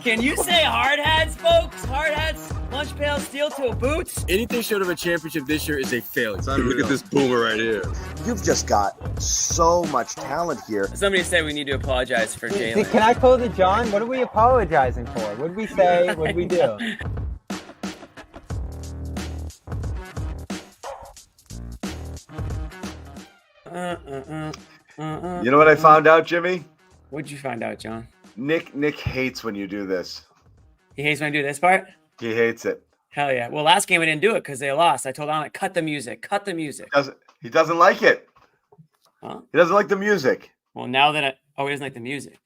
Can you say hard hats, folks? Hard hats, lunch pails, steel-toe boots? Anything short of a championship this year is a failure. Look at this boomer right here. You've just got so much talent here. Somebody said we need to apologize for Jalen. Can I quote it, John? What are we apologizing for? What did we say? What did we do? You know what I found out, Jimmy? What'd you find out, John? Nick hates when you do this. He hates when I do this part? He hates it. Hell yeah. Well, last game we didn't do it because they lost. I told him, cut the music. Cut the music. He doesn't like it. Huh? He doesn't like the music. Well, now that he doesn't like the music.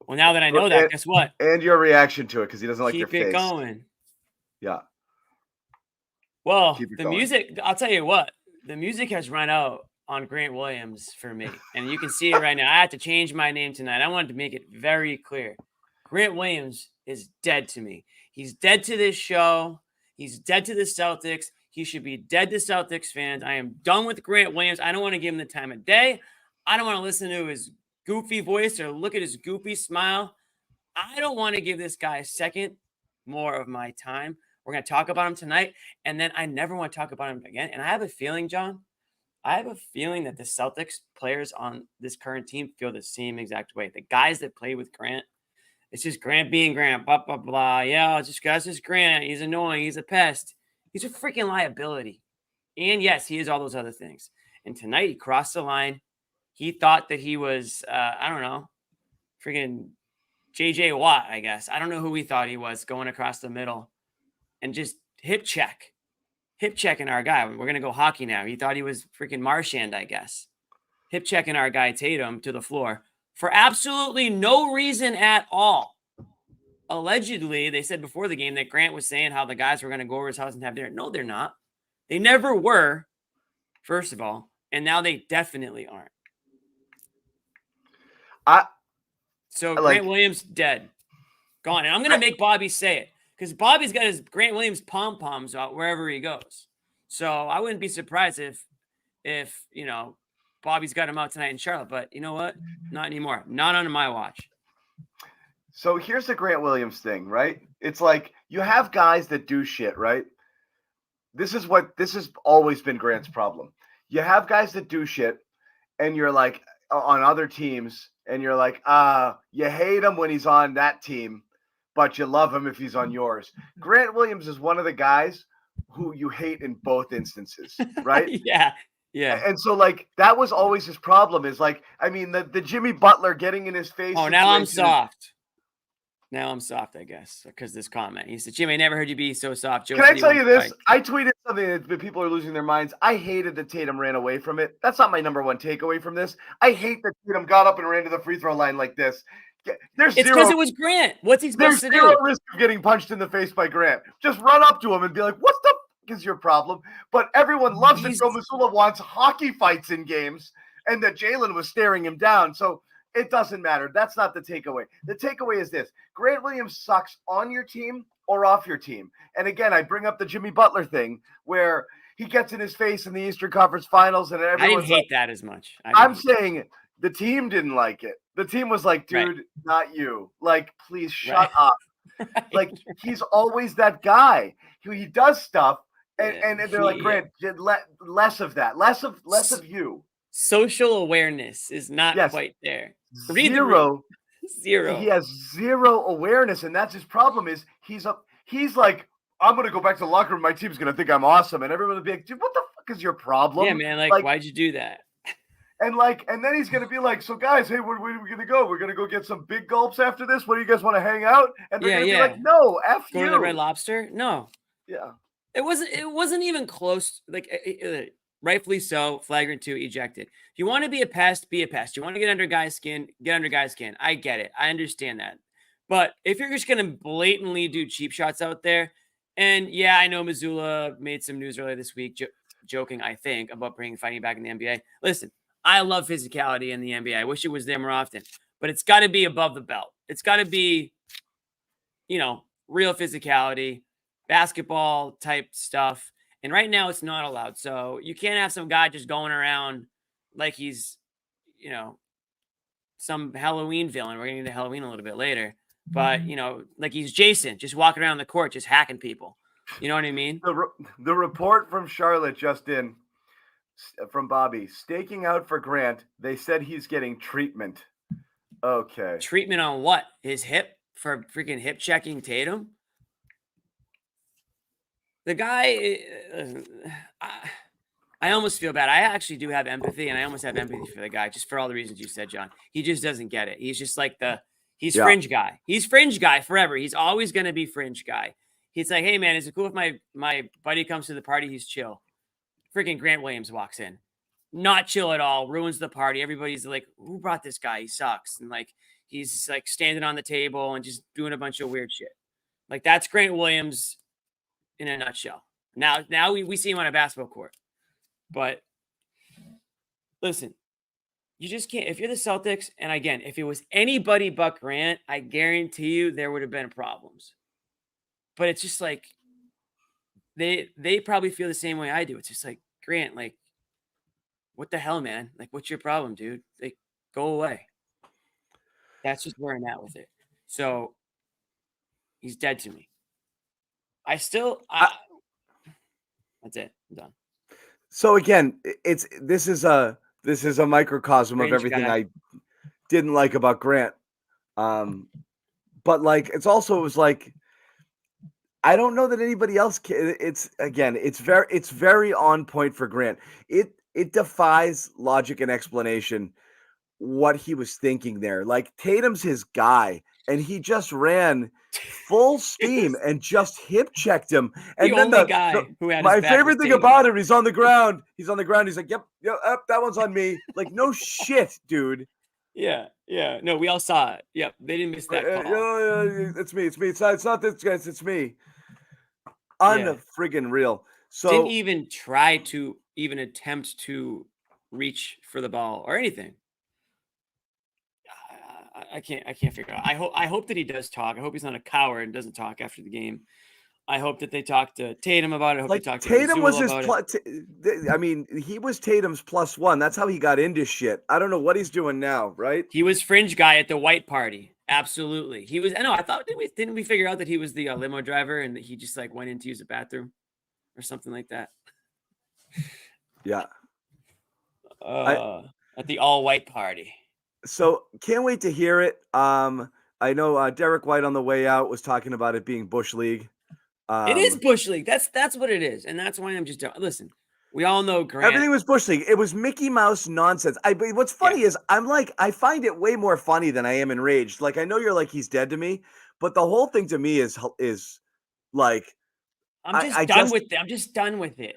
Well, now that I know that, guess what? And your reaction to it, because he doesn't like your face. Keep it going. Yeah. Well, the music, I'll tell you what, the music has run out on Grant Williams for me. And you can see it right now. I had to change my name tonight. I wanted to make it very clear. Grant Williams is dead to me. He's dead to this show. He's dead to the Celtics. He should be dead to Celtics fans. I am done with Grant Williams. I don't want to give him the time of day. I don't want to listen to his goofy voice or look at his goofy smile. I don't want to give this guy a second more of my time. We're going to talk about him tonight, and then I never want to talk about him again. And I have a feeling, John, that the Celtics players on this current team feel the same exact way. The guys that play with Grant, it's just Grant being Grant, blah, blah, blah. Yeah, that's just Grant. He's annoying. He's a pest. He's a freaking liability. And yes, he is all those other things. And tonight he crossed the line. He thought that he was, I don't know, freaking JJ Watt, I guess. I don't know who he thought he was going across the middle and just hip checking our guy. We're going to go hockey now. He thought he was freaking Marchand, I guess. Hip checking our guy Tatum to the floor for absolutely no reason at all. Allegedly, they said before the game that Grant was saying how the guys were going to go over his house and have dinner. No, they're not. They never were, first of all. And now they definitely aren't. Grant Williams dead, gone, and I'm gonna make Bobby say it because Bobby's got his Grant Williams pom poms out wherever he goes. So I wouldn't be surprised if Bobby's got him out tonight in Charlotte. But you know what? Not anymore. Not on my watch. So here's the Grant Williams thing, right? It's like you have guys that do shit, right? This has always been Grant's problem. You have guys that do shit, and you're like on other teams. And you're like, you hate him when he's on that team, but you love him if he's on yours. Grant Williams is one of the guys who you hate in both instances, right? Yeah. And so, like, that was always his problem is, like, I mean, the Jimmy Butler getting in his face. Oh, now I'm soft. Now I'm soft, I guess, because this comment. He said, Jimmy, I never heard you be so soft. Joe, can I tell you this? Fight. I tweeted something that people are losing their minds. I hated that Tatum ran away from it. That's not my number one takeaway from this. I hate that Tatum got up and ran to the free throw line like this. It's because it was Grant. What's he supposed to do? There's zero risk of getting punched in the face by Grant. Just run up to him and be like, what the f*** is your problem? But everyone loves that Joe Mazzulla wants hockey fights in games and that Jalen was staring him down. So it doesn't matter. That's not the takeaway. The takeaway is this. Grant Williams sucks on your team or off your team. And again, I bring up the Jimmy Butler thing where he gets in his face in the Eastern Conference Finals and everyone's I didn't hate that as much. I'm saying the team didn't like it. The team was like, dude, not you. Like, please shut up. Like, he's always that guy. He does stuff and they're like, Grant, less of that. Less of you. Social awareness is not quite there. Zero. He has zero awareness, and that's his problem. Is he's like, I'm gonna go back to the locker room. My team's gonna think I'm awesome, and everyone will be like, dude, what the fuck is your problem? Yeah, man. Like why'd you do that? And then he's gonna be like, so guys, hey, where are we gonna go? We're gonna go get some big gulps after this. What do you guys want to hang out? And they're gonna be like, no, F go you. to the Red Lobster? No. Yeah. It wasn't even close. Like. Rightfully so, flagrant 2, ejected. If you want to be a pest, be a pest. You want to get under guys' skin, get under guys' skin. I get it. I understand that. But if you're just going to blatantly do cheap shots out there, and yeah, I know Mazzulla made some news earlier this week, joking, I think, about bringing fighting back in the NBA. Listen, I love physicality in the NBA. I wish it was there more often. But it's got to be above the belt. It's got to be, real physicality, basketball type stuff. And right now it's not allowed. So you can't have some guy just going around like he's, some Halloween villain. We're going to get to Halloween a little bit later. but like he's Jason, just walking around the court, just hacking people. You know what I mean? The report from Charlotte just in from Bobby, staking out for Grant. They said he's getting treatment. Okay. Treatment on what? His hip for freaking hip checking Tatum? The guy, I almost feel bad. I actually do have empathy, and I almost have empathy for the guy, just for all the reasons you said, John. He just doesn't get it. He's just like he's fringe guy. He's fringe guy forever. He's always going to be fringe guy. He's like, hey, man, is it cool if my buddy comes to the party? He's chill. Freaking Grant Williams walks in. Not chill at all. Ruins the party. Everybody's like, who brought this guy? He sucks. And like, he's like standing on the table and just doing a bunch of weird shit. Like, that's Grant Williams in a nutshell. Now we see him on a basketball court. But listen, you just can't. If you're the Celtics, and again, if it was anybody but Grant, I guarantee you there would have been problems. But it's just like they probably feel the same way I do. It's just like, Grant, like, what the hell, man? Like, what's your problem, dude? Like, go away. That's just where I'm at with it. So he's dead to me. That's it. I'm done. So again, this is a microcosm of everything I didn't like about Grant. But like, it was like, I don't know that anybody else can. It's very on point for Grant. It defies logic and explanation what he was thinking there. Like, Tatum's his guy, and he just ran full steam and just hip checked him. And then the guy who had my favorite thing about him, he's on the ground. He's like, yep, that one's on me. Like, no shit, dude. Yeah. No, we all saw it. Yep, they didn't miss that call. It's me. It's not this guys. It's me. Unfriggin' real. So didn't even try to even attempt to reach for the ball or anything. I can't figure out. I hope that he does talk. I hope he's not a coward and doesn't talk after the game. I hope that they talk to Tatum about it. I hope they talk to Tatum was his I mean, he was Tatum's +1. That's how he got into shit. I don't know what he's doing now, right? He was fringe guy at the white party. Absolutely. He was. I know. I thought didn't we figure out that he was the limo driver and that he just like went in to use the bathroom or something like that? Yeah. At the all white party. So can't wait to hear it. I know Derek White on the way out was talking about it being Bush League. It is Bush League. That's what it is, and that's why I'm just listen. We all know Grant. Everything was Bush League. It was Mickey Mouse nonsense. What's funny is I find it way more funny than I am enraged. Like, I know you're like, he's dead to me, but the whole thing to me is like, I'm just done with it. I'm just done with it.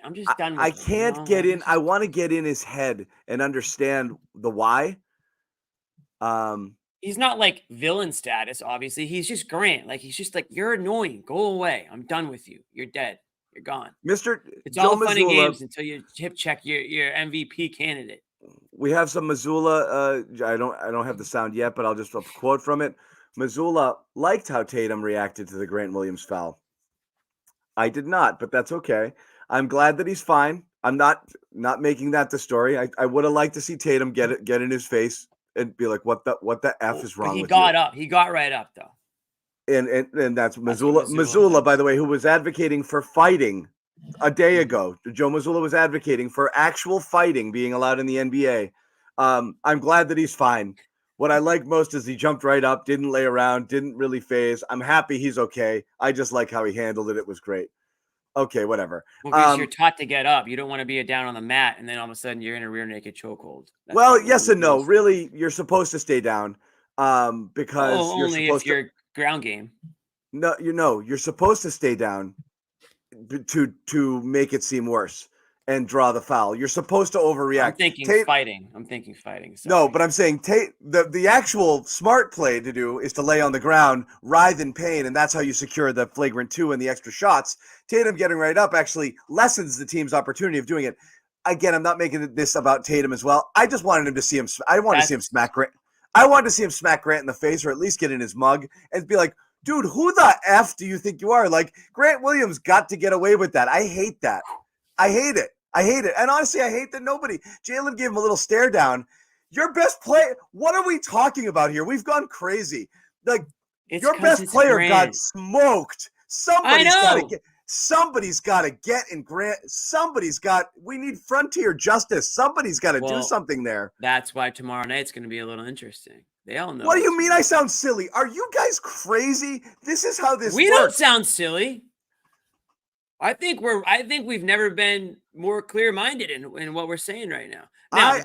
I can't get in. I want to get in his head and understand the why. He's not like villain status, obviously. He's just Grant. Like, he's just like, you're annoying. Go away. I'm done with you. You're dead. You're gone. It's Joe all fun and games until you hip check your MVP candidate. We have some Missoula. I don't have the sound yet, but I'll just quote from it. Missoula liked how Tatum reacted to the Grant Williams foul. I did not, but that's okay. I'm glad that he's fine. I'm not making that the story. I would have liked to see Tatum get in his face and be like, what the F is wrong with you? He got up. He got right up, though. And that's Missoula. Missoula, by the way, who was advocating for fighting a day ago. Joe Missoula was advocating for actual fighting being allowed in the NBA. I'm glad that he's fine. What I like most is he jumped right up, didn't lay around, didn't really phase. I'm happy he's okay. I just like how he handled it. It was great. Okay, whatever. Well, because you're taught to get up. You don't want to be down on the mat, and then all of a sudden you're in a rear naked chokehold. Well, yes and no. Really, you're supposed to stay down because you're only supposed if you're ground game. No, you're supposed to stay down to make it seem worse and draw the foul. You're supposed to overreact. I'm thinking fighting. Sorry. No, but I'm saying the actual smart play to do is to lay on the ground, writhe in pain, and that's how you secure the flagrant 2 and the extra shots. Tatum getting right up actually lessens the team's opportunity of doing it. Again, I'm not making this about Tatum as well. I just wanted him to see him. I wanted to see him smack Grant. I wanted to see him smack Grant in the face, or at least get in his mug and be like, dude, who the F do you think you are? Like, Grant Williams got to get away with that. I hate that. I hate it. And honestly, I hate that Jalen gave him a little stare down. Your best play. What are we talking about here? We've gone crazy. Like, Your best player got smoked. Somebody's got to get in Grant. We need frontier justice. Somebody's got to do something there. That's why tomorrow night's going to be a little interesting. They all know. What do you mean I sound silly? Are you guys crazy? This is how this works. We don't sound silly. I think we've never been more clear-minded in what we're saying right now. I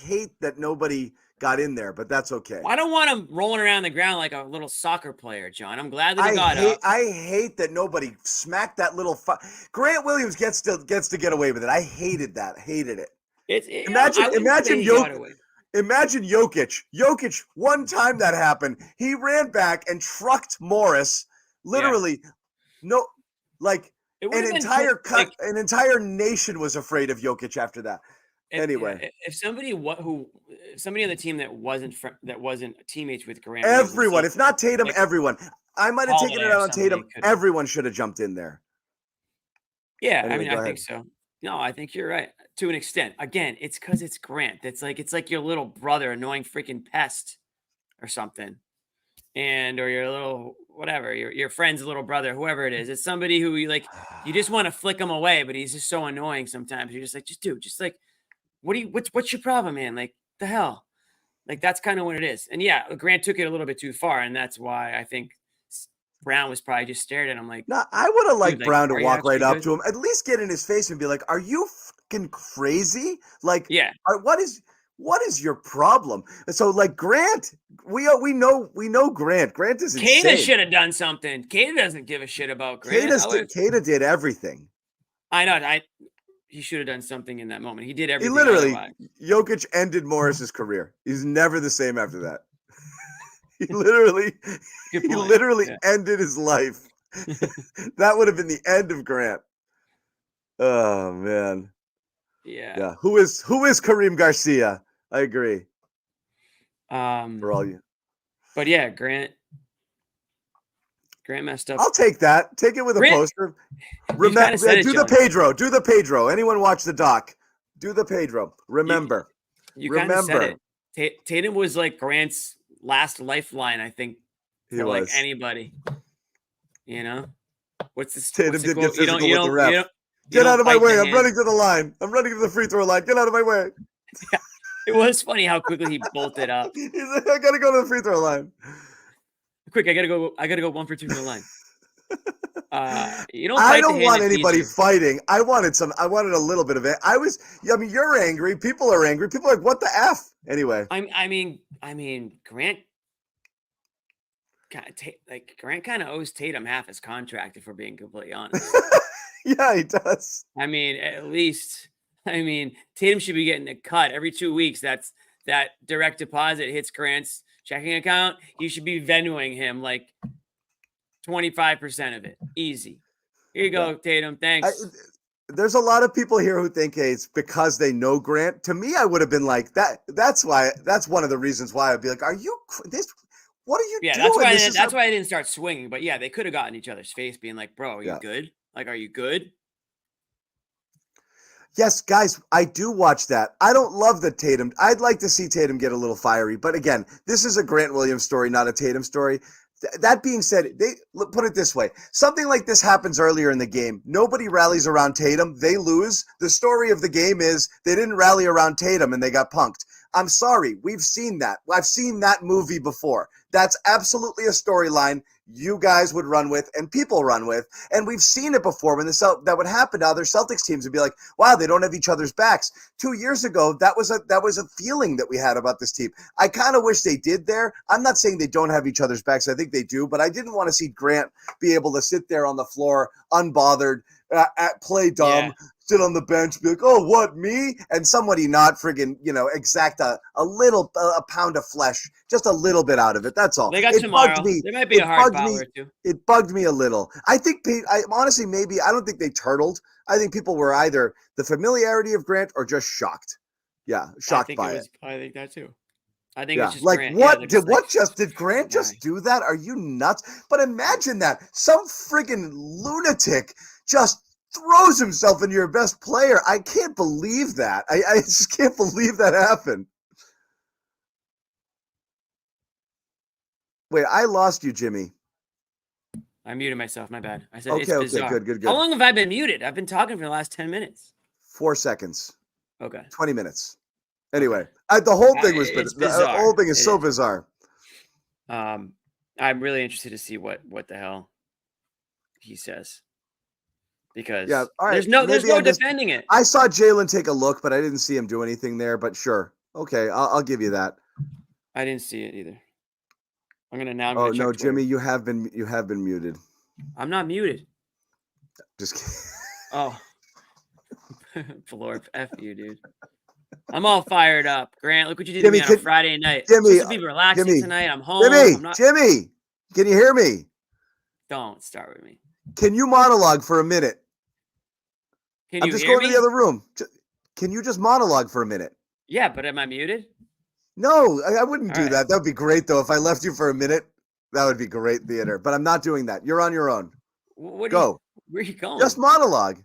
hate that nobody got in there, but that's okay. I don't want him rolling around the ground like a little soccer player, John. I'm glad that he got up. I hate that nobody smacked that little. Grant Williams gets to get away with it. I hated that. Hated it. Imagine Jokic. Jokic. One time that happened, he ran back and trucked Morris. Literally, an entire nation was afraid of Jokic after that. Anyway, if somebody on the team that wasn't teammates with Grant, everyone, if not Tatum, everyone. I might have taken it out on Tatum. Everyone should have jumped in there. Yeah, anyway, I think so. No, I think you're right to an extent. Again, it's because it's Grant. It's like your little brother, annoying freaking pest, or something, or your little whatever, your friend's little brother, whoever it is. It's somebody who you just want to flick him away, but he's just so annoying sometimes. You're just like, what's your problem, man? Like, the hell? Like, that's kind of what it is. And yeah, Grant took it a little bit too far, and that's why I think Brown was probably just stared at him like. No, I would have liked Brown to walk right up to him, at least get in his face and be like, "Are you fucking crazy? Like, yeah, what is your problem?" And so, like, Grant, we know Grant. Grant is insane. Queta should have done something. Queta doesn't give a shit about Grant. Queta did everything. I know. He should have done something in that moment. He did everything. He literally, Jokic ended Morris's career. He's never the same after that. He literally ended his life. That would have been the end of Grant. Oh man. Yeah. Who is Kareem Garcia? I agree. For all you. But yeah, Grant messed up. I'll take that. Take it with a poster. Remember, do the Pedro. Anyone watch the doc? Do the Pedro. Remember. You kind of said it. Tatum was like Grant's last lifeline, I think, for like anybody. You know? What's this? Tatum did get physical with the ref. Get out of my way. I'm running to the line. I'm running to the free throw line. Get out of my way. Yeah. It was funny how quickly he bolted up. He's like, I gotta go to the free throw line. Quick, I gotta go 1 for 2 from the line. I don't want anybody fighting. I wanted a little bit of it. You're angry. People are angry. People are like, what the F? Anyway. I mean, Grant kind of owes Tatum half his contract, if we're being completely honest. Yeah, he does. I mean, at least, Tatum should be getting a cut every 2 weeks. That's that direct deposit hits Grant's checking account. You should be Venmoing him like 25% of it. Easy. Here you go, Tatum. Thanks. There's a lot of people here who think, hey, it's because they know Grant. To me, I would have been like that. That's one of the reasons why I'd be like, what are you doing? That's why I didn't start swinging. But yeah, they could have gotten each other's face being like, bro, are you good? Like, are you good? Yes, guys, I do watch that. I don't love the Tatum. I'd like to see Tatum get a little fiery. But again, this is a Grant Williams story, not a Tatum story. That being said, put it this way. Something like this happens earlier in the game. Nobody rallies around Tatum. They lose. The story of the game is they didn't rally around Tatum and they got punked. I'm sorry. We've seen that. I've seen that movie before. That's absolutely a storyline you guys would run with and people run with. And we've seen it before when that would happen to other Celtics teams and be like, wow, they don't have each other's backs. 2 years ago, that was a feeling that we had about this team. I kind of wish they did there. I'm not saying they don't have each other's backs. I think they do, but I didn't want to see Grant be able to sit there on the floor unbothered, play dumb, sit on the bench, be like, oh, what, me? And somebody not friggin', exact a pound of flesh, just a little bit out of it. That's all. They got tomorrow. There might be a hard foul or two. It bugged me a little. I think, honestly, maybe, I don't think they turtled. I think people were either the familiarity of Grant or just shocked. Yeah, shocked by it. I think that too. I think it's just like Grant. What did Grant just do that? Are you nuts? But imagine that some friggin' lunatic just throws himself into your best player. I can't believe that. I just can't believe that happened. Wait, I lost you, Jimmy. I muted myself. My bad. I said it's Okay, bizarre. good. How long have I been muted? I've been talking for the last 10 minutes. 4 seconds. Okay. 20 minutes. Anyway, the whole thing was it's bizarre. bizarre. The whole thing is so is. bizarre. I'm really interested to see what the hell he says. Because all right. there's no defending it. I saw Jalen take a look, but I didn't see him do anything there. But sure. Okay, I'll give you that. I didn't see it either. I'm gonna check no, Twitter. Jimmy, you have been muted. I'm not muted. Just kidding. Oh, Floor, F you, dude. I'm all fired up. Grant, look what you did to me on a Friday night. Jimmy, I'm supposed to be relaxing tonight. I'm home. Jimmy, can you hear me? Don't start with me. Can you monologue for a minute? I'm just going to the other room. Can you just monologue for a minute? Yeah, but am I muted? No, I wouldn't do that. That would be great, though. If I left you for a minute, that would be great theater. But I'm not doing that. You're on your own. Go. Where are you going? Just monologue.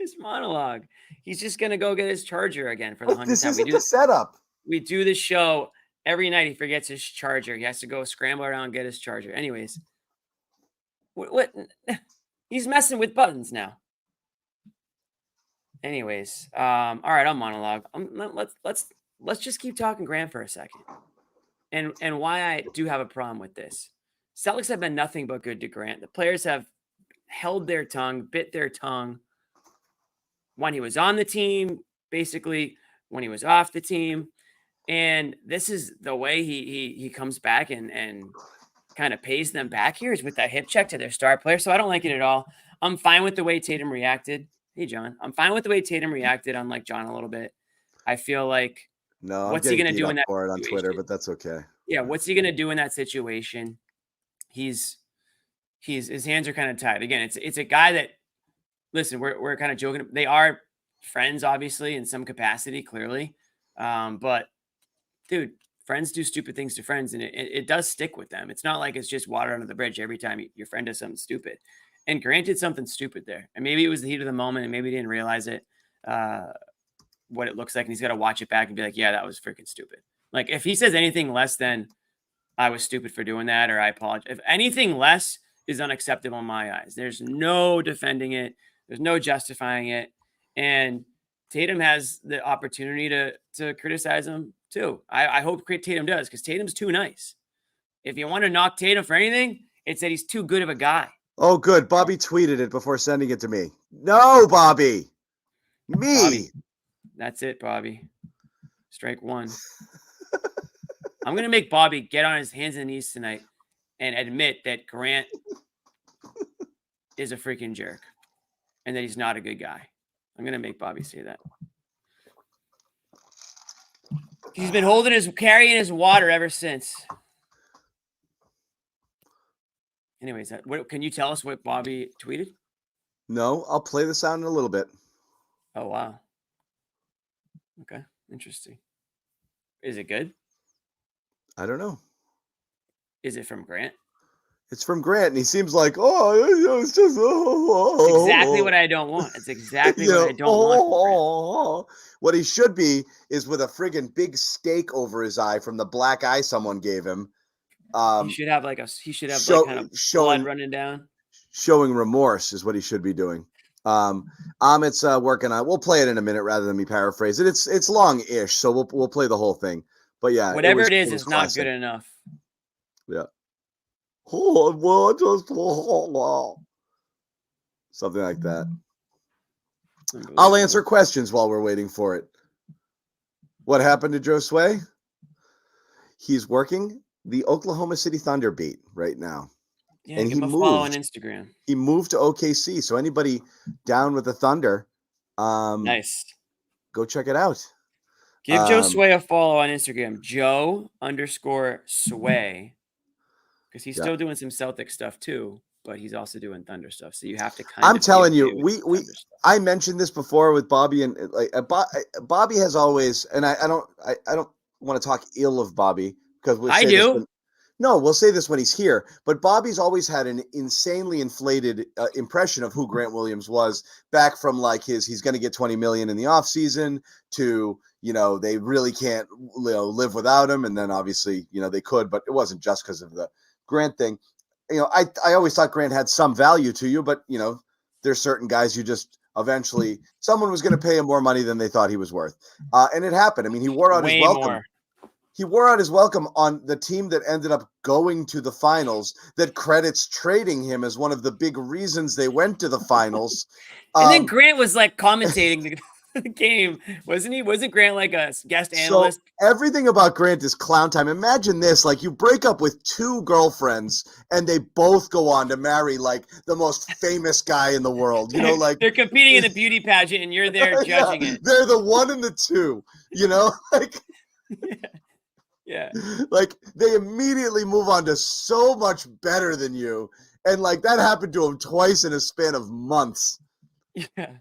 Just monologue. He's just going to go get his charger again for the 100th time. This isn't the setup. We do the show every night. He forgets his charger. He has to go scramble around and get his charger. Anyways. What? He's messing with buttons now. Anyways. All right, I'll monologue. Let's just keep talking Grant for a second. And why I do have a problem with this. Celtics have been nothing but good to Grant. The players have held their tongue, bit their tongue when he was on the team, basically when he was off the team. And this is the way he comes back and kind of pays them back here is with that hip check to their star player. So I don't like it at all. I'm fine with the way Tatum reacted. Hey, John. I'm fine with the way Tatum reacted, unlike John a little bit. I feel like what's he going to do in that for it on Twitter, but that's okay. Yeah, what's he going to do in that situation? His hands are kind of tied. Again, it's a guy that, listen, we're kind of joking. They are friends, obviously, in some capacity, clearly. But dude, friends do stupid things to friends, and it does stick with them. It's not like it's just water under the bridge every time your friend does something stupid. And Grant did something stupid there. And maybe it was the heat of the moment, and maybe he didn't realize it, what it looks like. And he's got to watch it back and be like, yeah, that was freaking stupid. Like, if he says anything less than I was stupid for doing that, or I apologize, if anything less is unacceptable in my eyes, there's no defending it. There's no justifying it. And Tatum has the opportunity to criticize him too. I hope Tatum does, because Tatum's too nice. If you want to knock Tatum for anything, it's that he's too good of a guy. Oh, good. Bobby tweeted it before sending it to me. No, Bobby. Me. Bobby. That's it, Bobby. Strike one. I'm going to make Bobby get on his hands and knees tonight and admit that Grant is a freaking jerk and that he's not a good guy. I'm going to make Bobby say that. He's been carrying his water ever since. Anyways, can you tell us what Bobby tweeted? No, I'll play the sound in a little bit. Oh, wow. Okay, interesting. Is it good? I don't know. Is it from Grant? It's from Grant, and he seems like, it's just exactly what I don't want. It's exactly what I don't want. What he should be is with a friggin' big steak over his eye from the black eye someone gave him. He should have like kind of blood running down. Showing remorse is what he should be doing. Amit's working on. We'll play it in a minute rather than me paraphrase it. It's long-ish, so we'll play the whole thing. But yeah, whatever it is not good enough. Yeah. Something like that. I'll answer questions while we're waiting for it. What happened to Joe Sway? He's working the Oklahoma City Thunder beat right now. Yeah, and he moved on Instagram. He moved to OKC. So anybody down with the Thunder, nice. Go check it out. Give Joe Sway a follow on Instagram, Joe_Sway, because he's still doing some Celtic stuff too, but he's also doing Thunder stuff. So you have to I'm telling you, I mentioned this before with Bobby, and Bobby has always, and I don't want to talk ill of Bobby because I do. No, we'll say this when he's here, but Bobby's always had an insanely inflated impression of who Grant Williams was, back from like he's going to get 20 million in the offseason to, they really can't live without him. And then obviously, they could, but it wasn't just because of the Grant thing. I always thought Grant had some value to you, but there's certain guys you just eventually someone was going to pay him more money than they thought he was worth. And it happened. I mean, he wore out his welcome. More. He wore out his welcome on the team that ended up going to the finals, that credits trading him as one of the big reasons they went to the finals. And then Grant was like commentating the game, wasn't he? Wasn't Grant like a guest analyst? So everything about Grant is clown time. Imagine this, like you break up with two girlfriends and they both go on to marry like the most famous guy in the world. Like they're competing in a beauty pageant and you're there judging it. They're the one and the two, like Yeah. Like they immediately move on to so much better than you. And like that happened to him twice in a span of months. Yeah.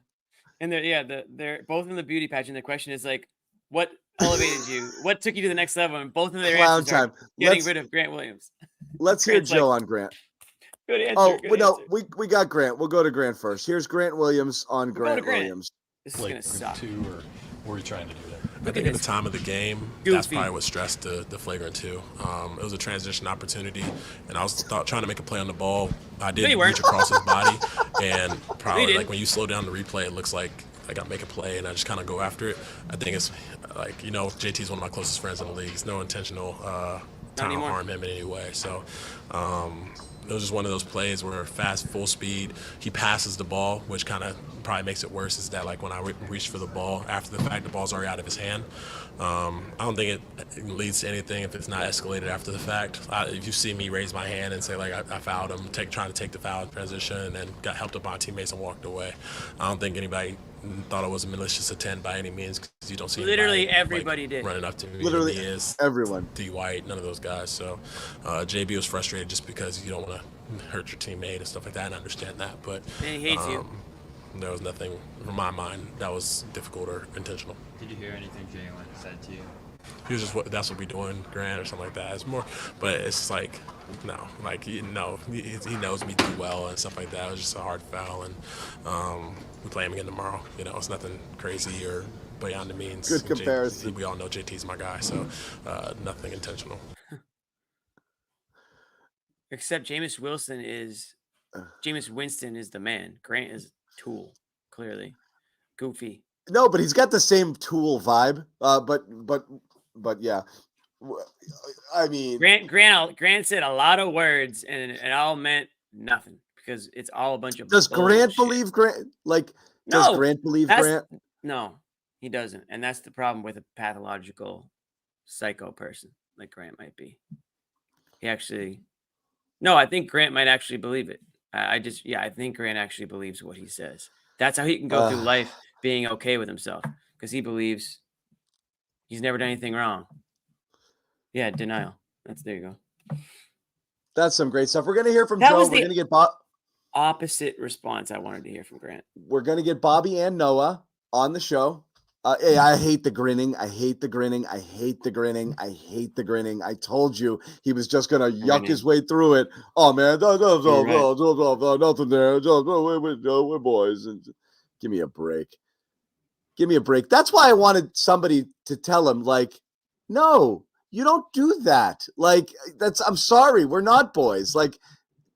And they're both in the beauty pageant. The question is like, what elevated you? What took you to the next level? And both of their answers are getting rid of Grant Williams. Let's hear Joe on Grant. Good answer. Oh, good no, answer. we got Grant. We'll go to Grant first. Here's Grant Williams on Grant Williams. This is going to suck. What are you trying to do there? I think at the time of the game, that's probably what stressed the flagrant two. It was a transition opportunity, and I was trying to make a play on the ball. I did reach across his body, and probably like when you slow down the replay, it looks like I make a play, and I just kind of go after it. I think it's like, JT's one of my closest friends in the league. It's no intentional trying to harm him in any way. So it was just one of those plays where fast, full speed, he passes the ball, which kind of probably makes it worse, is that like when I reached for the ball after the fact, the ball's already out of his hand. I don't think it leads to anything if it's not escalated after the fact. If you see me raise my hand and say like I fouled him, trying to take the foul in transition, and then got helped up by teammates and walked away, I don't think anybody thought it was a malicious intent by any means, because you don't see literally anybody, everybody did running up to me. Literally everyone. D. White, none of those guys. So JB was frustrated just because you don't want to hurt your teammate and stuff like that, and I understand that. But and he hates you. There was nothing from my mind that was difficult or intentional. Did you hear anything Jalen said to you? He was just, that's what we doing, Grant, or something like that. It's more, but it's like, no, like, he knows me too well and stuff like that. It was just a hard foul, and we play him again tomorrow. It's nothing crazy or beyond the means. Good comparison. We all know JT's my guy, so nothing intentional. Except Jameis Winston is the man. Grant is a tool, clearly. Goofy. No, but he's got the same tool vibe. But yeah. I mean, Grant said a lot of words, and it all meant nothing, because it's all a bunch of Does bullshit. Grant believe Grant? Like, does Grant believe Grant? No, he doesn't. And that's the problem with a pathological psycho person like Grant might be. I think Grant might actually believe it. I think Grant actually believes what he says. That's how he can go through life being okay with himself, because he believes he's never done anything wrong. Yeah, denial. There you go. That's some great stuff. We're going to hear from Joe. We're going to get opposite response I wanted to hear from Grant. We're going to get Bobby and Noah on the show. Hey, I hate the grinning. I hate the grinning. I hate the grinning. I hate the grinning. I told you he was just going to yuck his way through it. Oh, man. Nothing there. We're boys. And give me a break. Give me a break. That's why I wanted somebody to tell him, like, no, you don't do that. Like, I'm sorry. We're not boys. Like,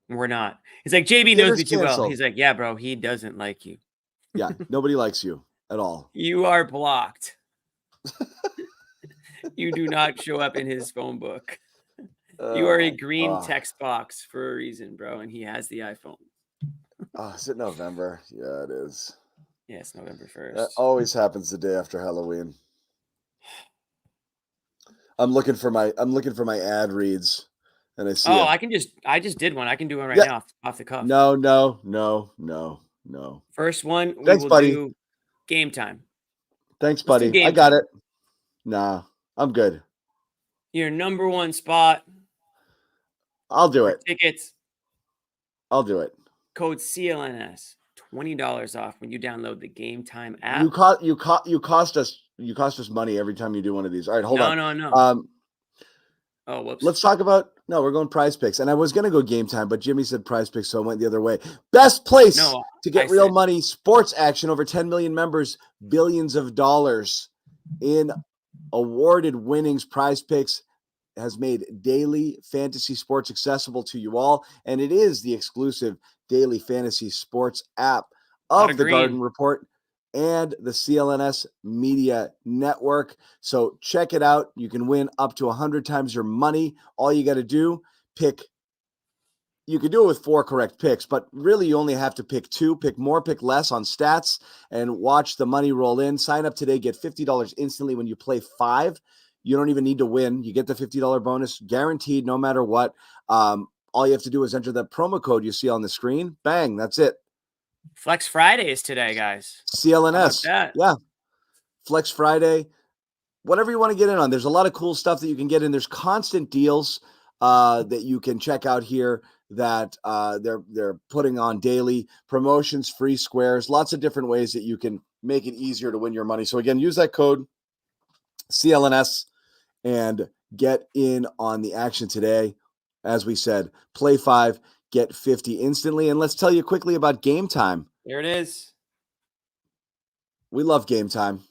we're not. He's like, JB knows me too well. He's like, yeah, bro, he doesn't like you. Yeah, nobody likes you at all. You are blocked. You do not show up in his phone book. You are a green text box for a reason, bro, and he has the iPhone. Is it November? Yeah, it is. Yeah, it's November 1st. That always happens the day after Halloween. I'm looking for my ad reads, and I see. Oh, I just did one. I can do one right now off the cuff. No. First one, Thanks, buddy. Do game time. Thanks, buddy. I got it. Nah, I'm good. Your number one spot. I'll do it. Tickets. I'll do it. Code CLNS. $20 off when you download the Game Time app. You cost us money every time you do one of these. All right, hold on. No. Oh, whoops. Let's talk about we're going Prize Picks. And I was gonna go Game Time, but Jimmy said Prize Picks, so I went the other way. Best place to get real money, sports action, over 10 million members, billions of dollars in awarded winnings. Prize Picks has made daily fantasy sports accessible to you all, and it is the exclusive daily fantasy sports app of the Garden Report and the CLNS Media Network. So check it out. You can win up to 100 times your money. All you got to do, you can do it with 4 correct picks, but really you only have to pick 2. Pick more, pick less on stats, and watch the money roll in. Sign up today, get $50 instantly when you play 5. You don't even need to win. You get the $50 bonus guaranteed no matter what. All you have to do is enter the promo code you see on the screen. Bang, that's it. Flex Friday is today, guys. CLNS. Yeah. Flex Friday. Whatever you want to get in on. There's a lot of cool stuff that you can get in. There's constant deals that you can check out here that they're putting on daily. Promotions, free squares, lots of different ways that you can make it easier to win your money. So again, use that code CLNS and get in on the action today. As we said, play 5, get 50 instantly. And let's tell you quickly about Game Time. There it is. We love Game Time.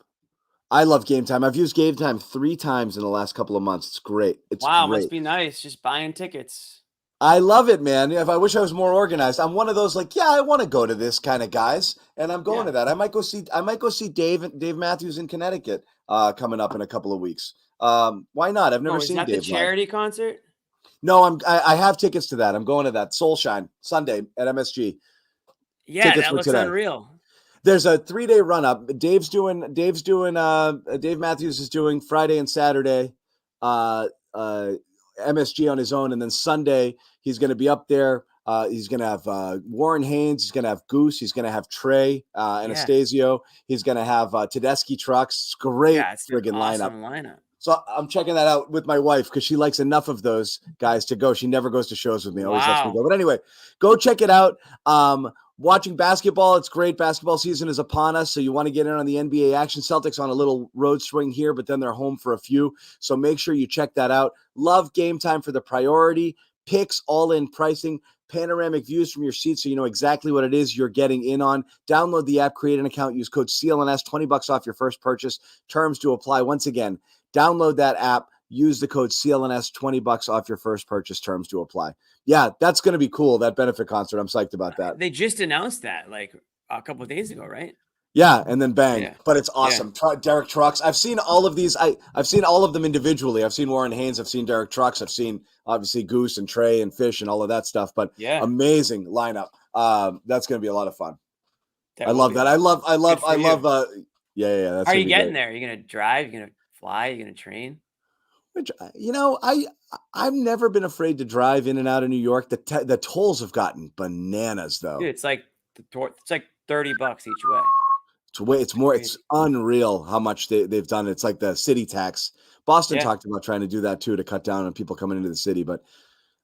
I love Game Time. I've used Game Time 3 times in the last couple of months. It's great. Wow, must be nice just buying tickets. I love it, man. If I wish I was more organized. I'm one of those I want to go to this kind of guys, and I'm going to that. I might go see Dave Matthews in Connecticut coming up in a couple of weeks. Why not? I've never seen Dave. Is that the charity concert? No, I have tickets to that. I'm going to that Soulshine Sunday at MSG. Yeah, that looks unreal. There's a 3-day run up. Dave Matthews is doing Friday and Saturday, MSG on his own. And then Sunday, he's going to be up there. He's going to have Warren Haynes. He's going to have Goose. He's going to have Trey Anastasio. He's going to have Tedeschi Trucks. It's great friggin' lineup. So I'm checking that out with my wife because she likes enough of those guys to go. She never goes to shows with me. Always lets me go. But anyway, go check it out. Watching basketball, it's great. Basketball season is upon us, so you want to get in on the NBA action. Celtics on a little road swing here, but then they're home for a few. So make sure you check that out. Love Game Time for the priority. Picks, all-in pricing, panoramic views from your seat so you know exactly what it is you're getting in on. Download the app, create an account, use code CLNS, $20 off your first purchase. Terms to apply. Once again, download that app, use the code CLNS, $20 off your first purchase. Terms to apply. Yeah, that's going to be cool, that benefit concert. I'm psyched about that. They just announced that a couple of days ago, right? Yeah, and then bang. Yeah. But it's awesome. Yeah. Derek Trucks. I've seen all of these. I've seen all of them individually. I've seen Warren Haynes. I've seen Derek Trucks. I've seen, obviously, Goose and Trey and Fish and all of that stuff. But amazing lineup. That's going to be a lot of fun. I love that. I love. That's How are you getting there? Are you going to drive? Are you going to fly? Are you going to train? I've never been afraid to drive in and out of New York. The tolls have gotten bananas, though. Dude, it's like $30 each way. It's unreal how much they've done. It's like the city tax. Boston talked about trying to do that too to cut down on people coming into the city, but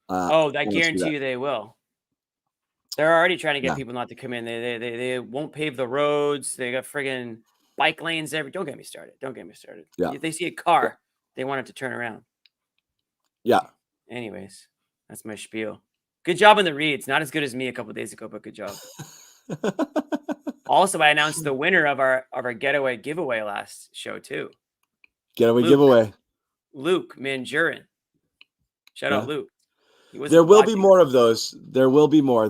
I guarantee you they will. They're already trying to get people not to come in. They won't pave the roads. They got friggin' bike lanes every. Don't get me started. Yeah. If they see a car, they want it to turn around. Yeah. Anyways, that's my spiel. Good job on the reads. Not as good as me a couple of days ago, but good job. Also, I announced the winner of our getaway giveaway last show too. Giveaway. Luke Manjurin. Shout out Luke. There will be more of those. There will be more.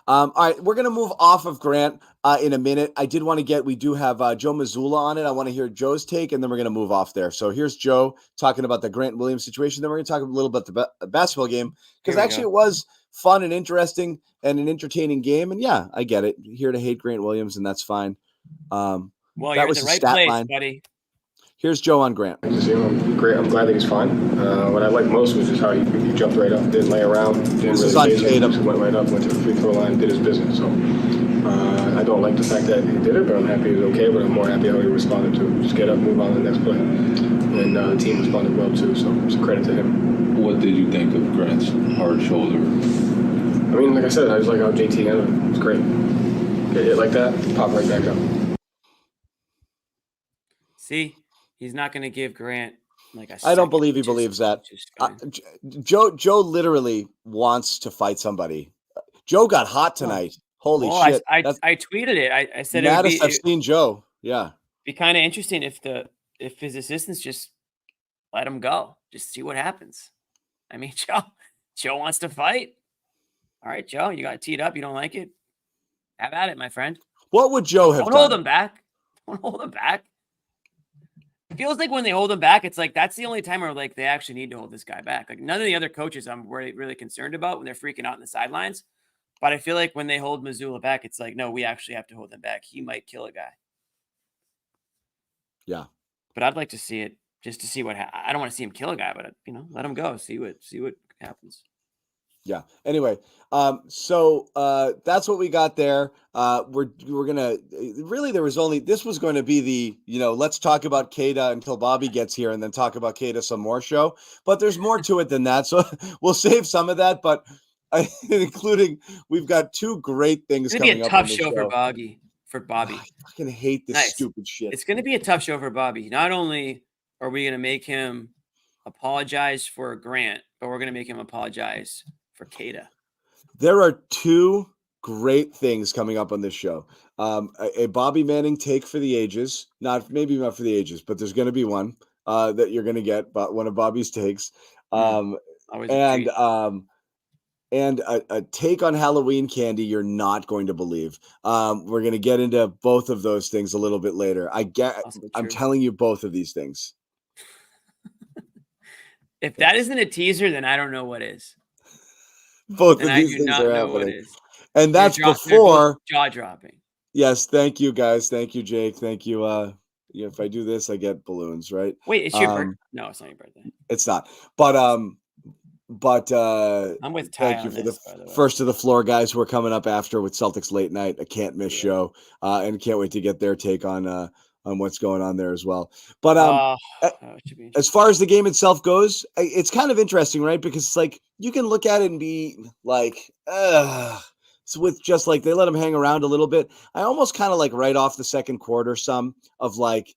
All right, we're gonna move off of Grant in a minute. I did want to we do have Joe Mazzulla on it. I want to hear Joe's take, and then we're gonna move off there. So here's Joe talking about the Grant Williams situation. Then we're gonna talk a little about the basketball game because actually it was fun and interesting and an entertaining game. And yeah, I get it. Here to hate Grant Williams, and that's fine. Well, you're in the right place, buddy. Here's Joe on Grant. I'm great. I'm glad that he's fine. What I liked most was just how he jumped right up, didn't lay around, didn't really just went right up, went to the free throw line, did his business. So I don't like the fact that he did it, but I'm happy he was okay. But I'm more happy how he responded to it. Just get up, move on to the next play. And the team responded well too, so it's a credit to him. What did you think of Grant's hard shoulder? I mean, like I said, I just like how JT handled it. It was great. Get hit like that, pop right back up. See? He's not going to give Grant like a I don't believe he which is- believes that. which is fine. Joe literally wants to fight somebody. Joe got hot tonight. Holy Well, shit. I tweeted it. I said it would Maddest I've seen Joe. Yeah. be kind of interesting if his assistants just let him go, just see what happens. I mean, Joe wants to fight. All right, Joe, you got teed up. You don't like it? Have at it, my friend. What would Joe have Don't done? hold him back. Don't hold him back. It feels like when they hold him back, it's like that's the only time where like they actually need to hold this guy back. Like none of the other coaches I'm really concerned about when they're freaking out in the sidelines. But I feel like when they hold Missoula back, it's like, no, we actually have to hold him back. He might kill a guy. Yeah. But I'd like to see it just to see what I don't want to see him kill a guy, but let him go. See what happens. Yeah. Anyway, so that's what we got there. We're gonna really this was going to be the let's talk about Queta until Bobby gets here and then talk about Queta some more show. But there's more to it than that, so we'll save some of that. But including we've got two great things coming up. It's going to be a tough show for Bobby. I fucking hate this stupid shit. It's going to be a tough show for Bobby. Not only are we going to make him apologize for Grant, but we're going to make him apologize for Queta. There are two great things coming up on this show. A Bobby Manning take for the ages, maybe not for the ages, but there's going to be one that you're going to get, but one of Bobby's takes. And a take on Halloween candy you're not going to believe. We're going to get into both of those things a little bit later. I'm telling you both of these things. If that isn't a teaser, then I don't know what is. Both of these things are happening. And that's before jaw-dropping. Yes, thank you, guys. Thank you, Jake. Thank you. If I do this, I get balloons, right? Wait, it's your birthday? No, it's not your birthday. It's not. But I'm with Ty. Thank you for the first of the floor guys who are coming up after with Celtics late night, a can't miss show, and can't wait to get their take on what's going on there as well. But as far as the game itself goes, it's kind of interesting, right? Because it's like you can look at it and be like, so with just like they let them hang around a little bit. I almost kind of like right off the second quarter, some of like.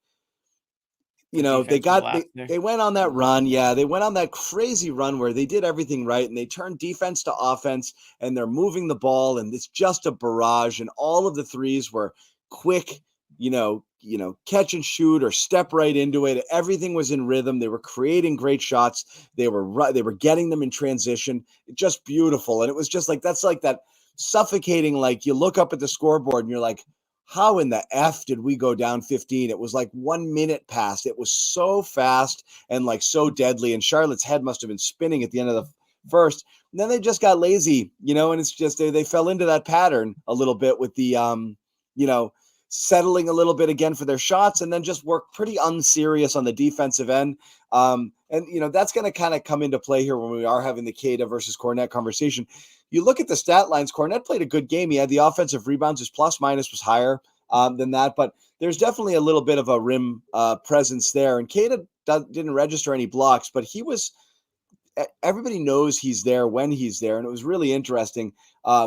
They went on that run. Yeah, they went on that crazy run where they did everything right and they turned defense to offense and they're moving the ball and it's just a barrage and all of the threes were quick, catch and shoot or step right into it. Everything was in rhythm. They were creating great shots. They were getting them in transition. Just beautiful. And it was just like that's like that suffocating. Like you look up at the scoreboard and you're like, how in the F did we go down 15? It was like 1 minute past. It was so fast and like so deadly. And Charlotte's head must have been spinning at the end of the first. And then they just got lazy, and it's just they fell into that pattern a little bit with the, settling a little bit again for their shots and then just work pretty unserious on the defensive end. And that's going to kind of come into play here when we are having the Queta versus Cornet conversation. You look at the stat lines, Cornet played a good game. He had the offensive rebounds. His plus minus was higher than that, but there's definitely a little bit of a rim presence there. And Queta didn't register any blocks, but everybody knows he's there when he's there. And it was really interesting,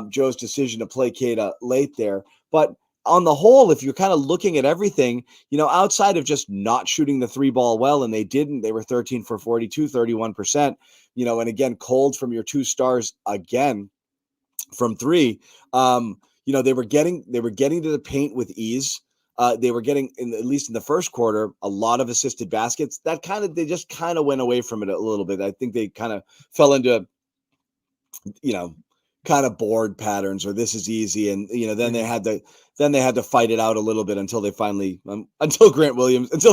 Joe's decision to play Queta late there. But on the whole, if you're kind of looking at everything, outside of just not shooting the three ball well, and they didn't, they were 13 for 42, 31%, and again, cold from your two stars again from three, they were getting to the paint with ease. They were getting, at least in the first quarter, a lot of assisted baskets. They just kind of went away from it a little bit. I think they kind of fell into, kind of bored patterns, or this is easy, and then they had to fight it out a little bit until they finally until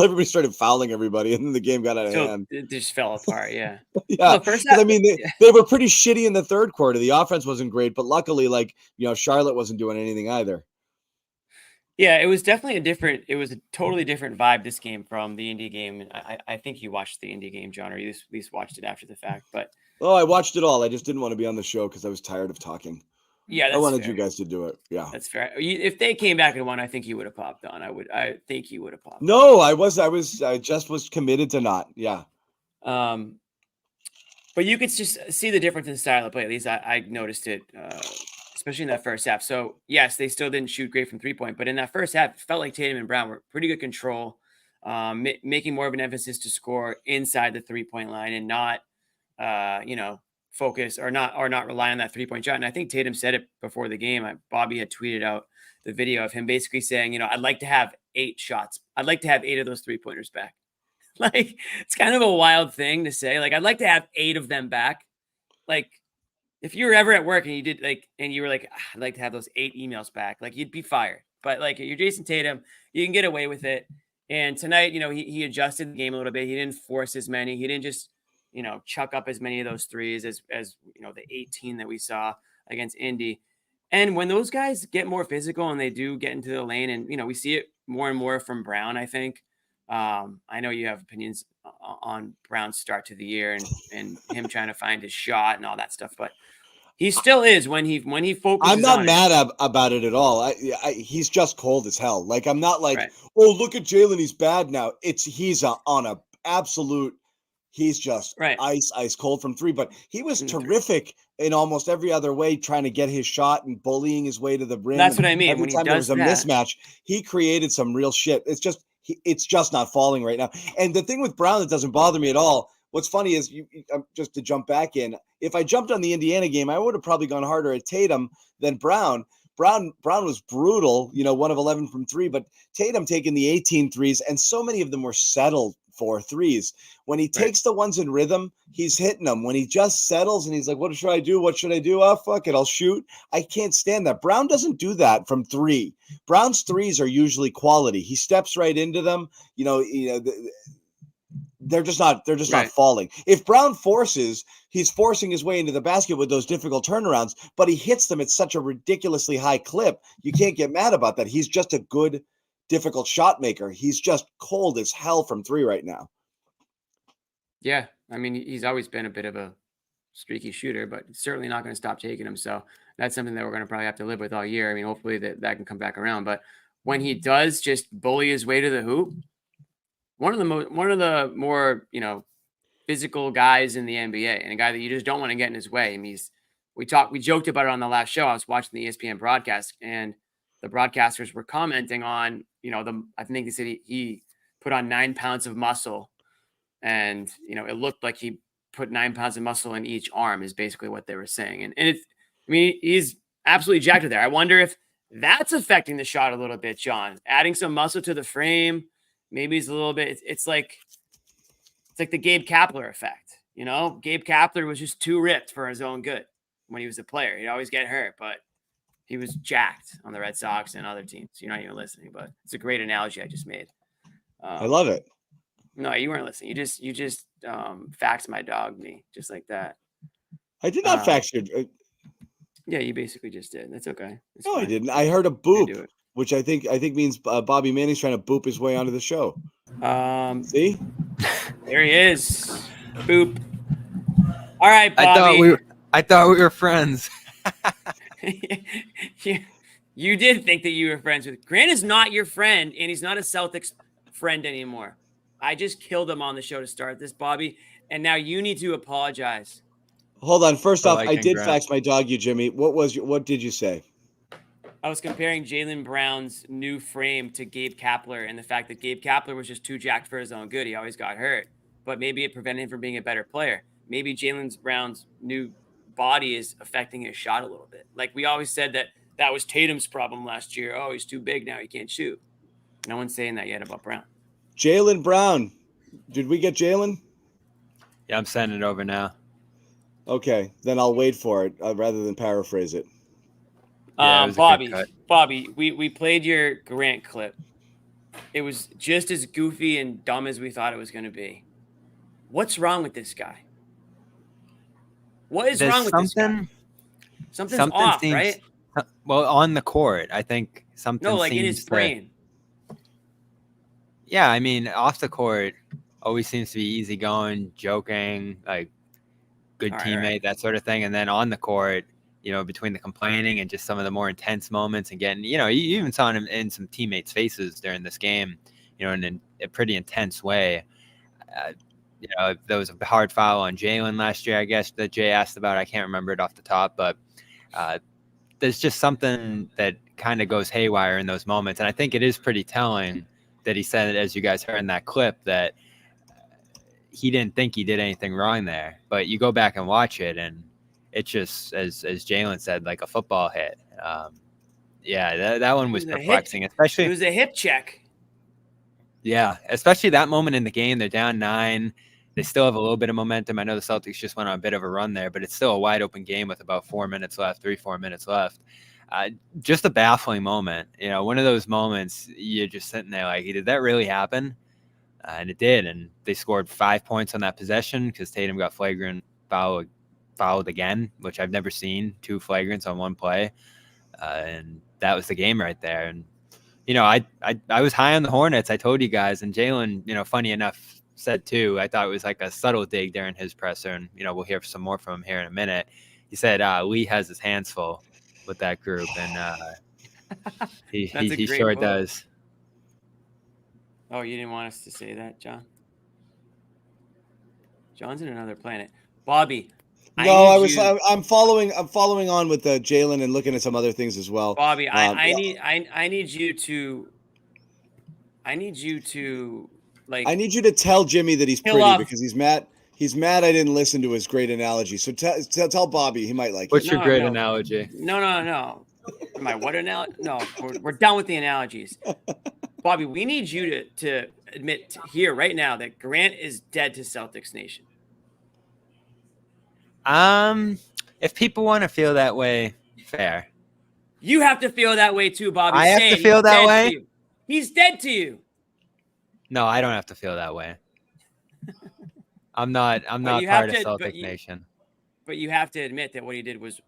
everybody started fouling everybody, and then the game got out of hand. It just fell apart. Yeah. Yeah. They were pretty shitty in the third quarter. The offense wasn't great, but luckily, Charlotte wasn't doing anything either. Yeah, it was definitely it was a totally different vibe this game from the Indy game. I think you watched the Indy game, John, or you at least watched it after the fact, but. Oh, I watched it all. I just didn't want to be on the show because I was tired of talking. Yeah, I wanted you guys to do it. Yeah, that's fair. If they came back and won, I think you would have popped on. I think he would have popped. No, I just was committed to not. Yeah. But you could just see the difference in style of play. At least I noticed it, especially in that first half. So yes, they still didn't shoot great from 3-point, but in that first half, it felt like Tatum and Brown were pretty good control. making more of an emphasis to score inside the 3-point line and not, focus or not rely on that 3-point shot. And I think Tatum said it before the game. Bobby had tweeted out the video of him basically saying, I'd like to have 8 shots. I'd like to have 8 of those 3-pointers back. Like, it's kind of a wild thing to say. Like, I'd like to have 8 of them back. Like, if you were ever at work and you did and you were like, I'd like to have those 8 emails back, like, you'd be fired. But like, you're Jason Tatum, you can get away with it. And tonight, he adjusted the game a little bit. He didn't force as many. He didn't just, chuck up as many of those threes as the 18 that we saw against Indy. And when those guys get more physical and they do get into the lane, and we see it more and more from Brown, I think. I know you have opinions on Brown's start to the year and him trying to find his shot and all that stuff, but he still is when he focuses. I'm not mad about it at all. He's just cold as hell. Like, I'm not like, right. Oh, look at Jalen, he's bad now. He's on a absolute. He's just right. ice cold from 3. But he was terrific in almost every other way, trying to get his shot and bullying his way to the rim. That's what I mean. Every time there was a mismatch, he created some real shit. It's just not falling right now. And the thing with Brown that doesn't bother me at all. What's funny is, just to jump back in, if I jumped on the Indiana game, I would have probably gone harder at Tatum than Brown. Brown was brutal, 1 of 11 from 3, but Tatum taking the 18 threes, and so many of them were settled for threes. When he takes the ones in rhythm, he's hitting them. When he just settles and he's like, what should I do? What should I do? Oh, fuck it, I'll shoot. I can't stand that. Brown doesn't do that from 3. Brown's threes are usually quality. He steps right into them. They're just not falling. If Brown forces, he's forcing his way into the basket with those difficult turnarounds, but he hits them at such a ridiculously high clip. You can't get mad about that. He's just a good, difficult shot maker. He's just cold as hell from 3 right now. Yeah. I mean, he's always been a bit of a streaky shooter, but certainly not going to stop taking them. So that's something that we're going to probably have to live with all year. I mean, hopefully that can come back around, but when he does just bully his way to the hoop, one of the more physical guys in the NBA, and a guy that you just don't want to get in his way. I mean, we joked about it on the last show. I was watching the ESPN broadcast, and the broadcasters were commenting on I think they said he put on 9 pounds of muscle, and it looked like he put 9 pounds of muscle in each arm is basically what they were saying, and it's he's absolutely jacked there. I wonder if that's affecting the shot a little bit, John. Adding some muscle to the frame. Maybe it's a little bit. It's like the Gabe Kapler effect. Gabe Kapler was just too ripped for his own good when he was a player. He'd always get hurt, but he was jacked on the Red Sox and other teams. You're not even listening, but it's a great analogy I just made. I love it. No, you weren't listening. You just faxed my dog me just like that. I did not fax your. Yeah, you basically just did. That's okay. No, I didn't. I heard a boop, which I think means Bobby Manning's trying to boop his way onto the show. See, there he is. Boop. All right, Bobby. I thought we were friends. You did think that you were friends with Grant. Is not your friend, and he's not a Celtics friend anymore. I just killed him on the show to start this, Bobby, and now you need to apologize. Hold on. First off, I did fax my dog you, Jimmy. What did you say? I was comparing Jaylen Brown's new frame to Gabe Kapler and the fact that Gabe Kapler was just too jacked for his own good. He always got hurt, but maybe it prevented him from being a better player. Maybe Jaylen Brown's new body is affecting his shot a little bit. Like we always said that was Tatum's problem last year. Oh, he's too big now. He can't shoot. No one's saying that yet about Brown. Jaylen Brown. Did we get Jaylen? Yeah, I'm sending it over now. Okay, then I'll wait for it rather than paraphrase it. Bobby, we played your Grant clip. It was just as goofy and dumb as we thought it was going to be. What's wrong with this guy? What is wrong with this guy? Something's off, right? Well, on the court, I think something. No, like in his brain. Yeah, I mean, off the court, always seems to be easygoing, joking, like good teammate, that sort of thing. And then on the court, between the complaining and just some of the more intense moments and getting, you even saw him in some teammates' faces during this game, in a pretty intense way. There was a hard foul on Jaylen last year, I guess, that Jay asked about. I can't remember it off the top, but there's just something that kind of goes haywire in those moments. And I think it is pretty telling that he said, as you guys heard in that clip, that he didn't think he did anything wrong there. But you go back and watch it, and it's just, as Jalen said, like a football hit. Yeah, that one was perplexing, especially. It was a hip check. Yeah, especially that moment in the game. They're down 9. They still have a little bit of momentum. I know the Celtics just went on a bit of a run there, but it's still a wide open game with about 4 minutes left, 3-4 minutes left. Just a baffling moment. You know, one of those moments you're just sitting there like, did that really happen? And it did. And they scored 5 points on that possession because Tatum got flagrant fouled again, which I've never seen 2 flagrants on one play. And that was the game right there. And, you know, I was high on the Hornets. I told you guys, and Jalen, you know, funny enough, said too, I thought it was like a subtle dig during his presser, and, you know, we'll hear some more from him here in a minute. He said Lee has his hands full with that group, and he sure does. Oh, you didn't want us to say that, John? John's in another planet. Bobby. I'm following on with Jalen and looking at some other things as well. Bobby, I need you to like. I need you to tell Jimmy that he's pretty because he's mad. He's mad I didn't listen to his great analogy. So tell Bobby, he might like it. What's your great analogy? No. My what analogy? No, we're done with the analogies. Bobby, we need you to admit here right now that Grant is dead to Celtics Nation. If people want to feel that way, fair. You have to feel that way too, Bobby. I have to feel that way. He's dead to you. No, I don't have to feel that way. I'm not part of Celtic Nation. But you have to admit that what he did was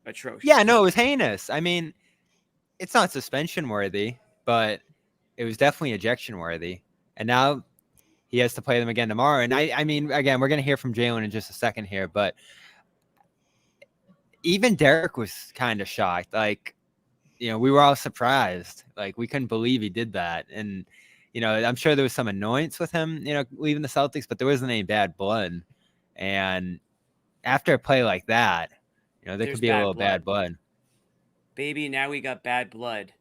atrocious. Yeah, no, it was heinous. I mean, it's not suspension worthy, but it was definitely ejection worthy. And now he has to play them again tomorrow. And I mean, again, we're going to hear from Jalen in just a second here, but even Derek was kind of shocked. Like, you know, we were all surprised. Like, we couldn't believe he did that. And, you know, I'm sure there was some annoyance with him, you know, leaving the Celtics, but there wasn't any bad blood. And after a play like that, you know, there could be a little bad blood. Baby, now we got bad blood.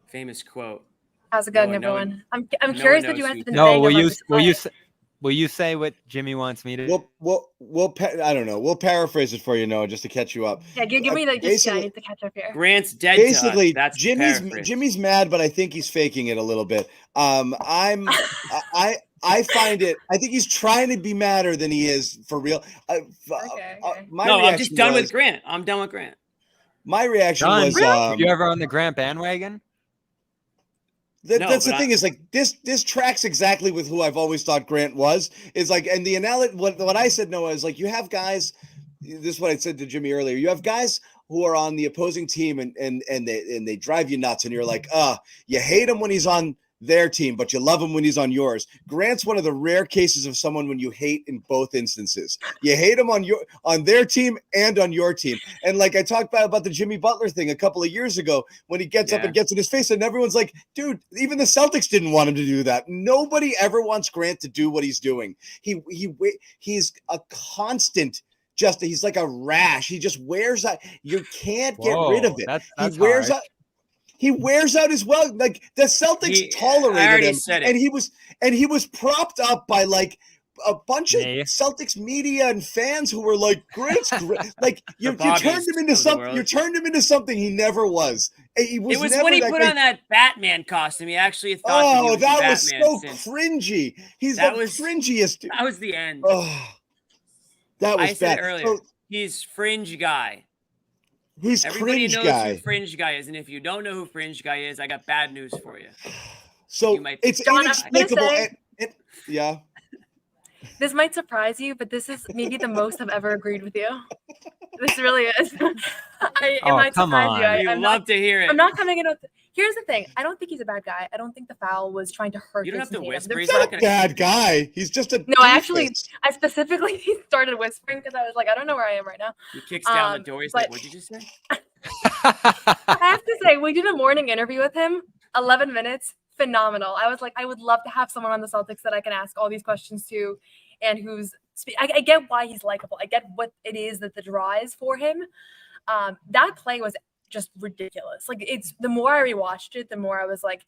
Famous quote. How's it going, everyone? I'm curious that you answered. No, will you say what Jimmy wants me to? I don't know. We'll paraphrase it for you, Noah, just to catch you up. Yeah, give me the just I need to catch up here. Grant's dead. Basically, to us. That's Jimmy's mad, but I think he's faking it a little bit. I find it. I think he's trying to be madder than he is for real. I'm just done with Grant. I'm done with Grant. My reaction was. Were you ever on the Grant bandwagon? That's the thing is like this tracks exactly with who I've always thought Grant was. Is like, and the analogy, what I said, Noah, is like, you have guys. This is what I said to Jimmy earlier. You have guys who are on the opposing team and they drive you nuts, and you're like, you hate him when he's on their team, but you love him when he's on yours. Grant's one of the rare cases of someone when you hate in both instances. You hate him on their team and on your team. And like I talked about the Jimmy Butler thing a couple of years ago when he gets up and gets in his face, and everyone's like, dude, even the Celtics didn't want him to do that. Nobody ever wants Grant to do what he's doing. He's a constant. He's like a rash. He just wears out. You can't get rid of it. That's he wears out. He wears out as well. Like the Celtics tolerated him, and he was propped up by like a bunch of Celtics media and fans who were like, "Grant's great." Like you turned him into something. You turned him into something he never was. It was when he put on that Batman costume. He actually thought. Oh, that was so cringy. He's the cringiest. That was the end. Oh, that was I said bad. earlier. So, he's fringe guy. Everybody knows who Fringe Guy is, and if you don't know who Fringe Guy is, I got bad news for you. So it's inexplicable. Yeah. This might surprise you, but this is maybe the most I've ever agreed with you. This really is. It might surprise you. I'd love to hear it. I'm not coming in with. Here's the thing. I don't think he's a bad guy. I don't think the foul was trying to hurt. You don't have to whisper. He's not a bad guy. He's just a. No, I specifically started whispering because I was like, I don't know where I am right now. He kicks down the door. He's like, "What did you just say?" I have to say, we did a morning interview with him. 11 minutes, phenomenal. I was like, I would love to have someone on the Celtics that I can ask all these questions to, and who's. I get why he's likable. I get what it is that the draw is for him. That play was just ridiculous. Like, it's the more I rewatched it, the more I was like,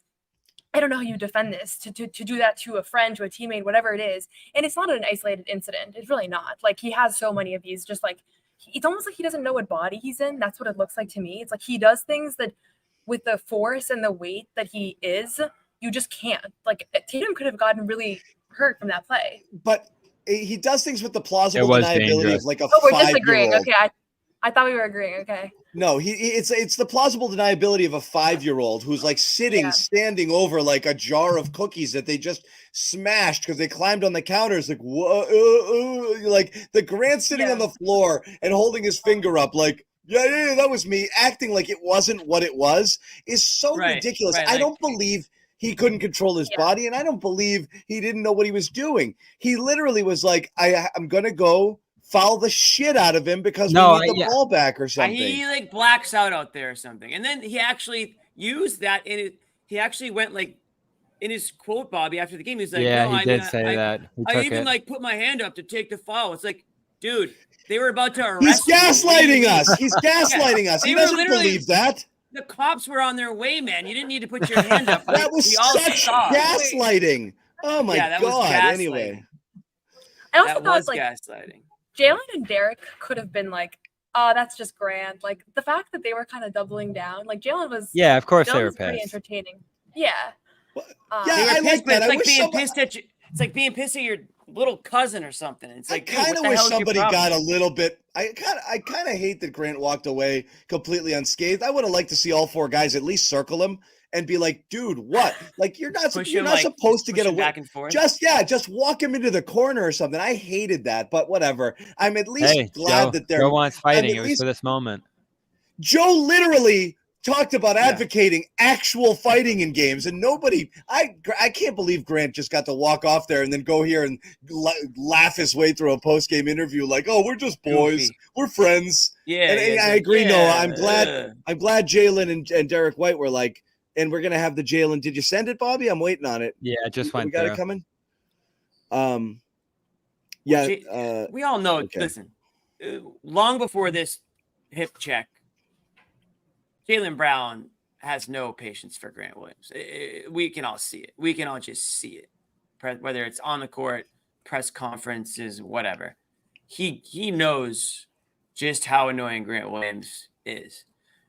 I don't know how you defend this to do that to a friend, to a teammate, whatever it is. And it's not an isolated incident. It's really not. Like, he has so many of these, just like, it's almost like he doesn't know what body he's in. That's what it looks like to me. It's like he does things that with the force and the weight that he is, you just can't. Like, Tatum could have gotten really hurt from that play. But he does things with the plausible deniability of like a we're 5-year-old. disagreeing. Okay, I thought we were agreeing. Okay. No, it's the plausible deniability of a 5-year-old who's like standing over like a jar of cookies that they just smashed because they climbed on the counters. Like, like the Grant sitting on the floor and holding his finger up, like, yeah, that was me, acting like it wasn't what it was, is so ridiculous. Right, I don't believe he couldn't control his body, and I don't believe he didn't know what he was doing. He literally was like, I'm gonna go foul the shit out of him because we need the ball back or something. He like blacks out there or something. And then he actually used that in it. He actually went like in his quote, Bobby, after the game. He's like, he did say that. I even like put my hand up to take the foul. It's like, dude, they were about to arrest He's gaslighting us. He's gaslighting us. He doesn't believe that. The cops were on their way, man. You didn't need to put your hand up. That was such gaslighting. Oh my God. Anyway. I also thought like gaslighting. Jalen and Derek could have been like, oh, that's just Grant. Like, the fact that they were kind of doubling down, like Jalen was. Yeah, of course they were pretty pissed. entertaining. Yeah. I like that. It's like being pissed at you. It's like being pissed at your little cousin or something. It's like, I kind of wish somebody got a little bit. I kind of hate that Grant walked away completely unscathed. I would have liked to see all 4 guys at least circle him and be like, dude, what? Like, you're not supposed to get away. Back and forth. Just walk him into the corner or something. I hated that, but whatever. I'm at least glad that they're. Joe wants fighting. It was for this moment. Joe literally talked about advocating actual fighting in games, and nobody. I can't believe Grant just got to walk off there and then go here and laugh his way through a post-game interview like, "Oh, we're just boys, we're friends." Yeah, and I agree. Noah, I'm glad Jalen and Derek White were like. And we're gonna have the Jalen. Did you send it, Bobby? I'm waiting on it. Yeah, it just went. We got it coming. We all know. Okay. Listen, long before this hip check, Jaylen Brown has no patience for Grant Williams. We can all see it. We can all just see it. Whether it's on the court, press conferences, whatever. He knows just how annoying Grant Williams is.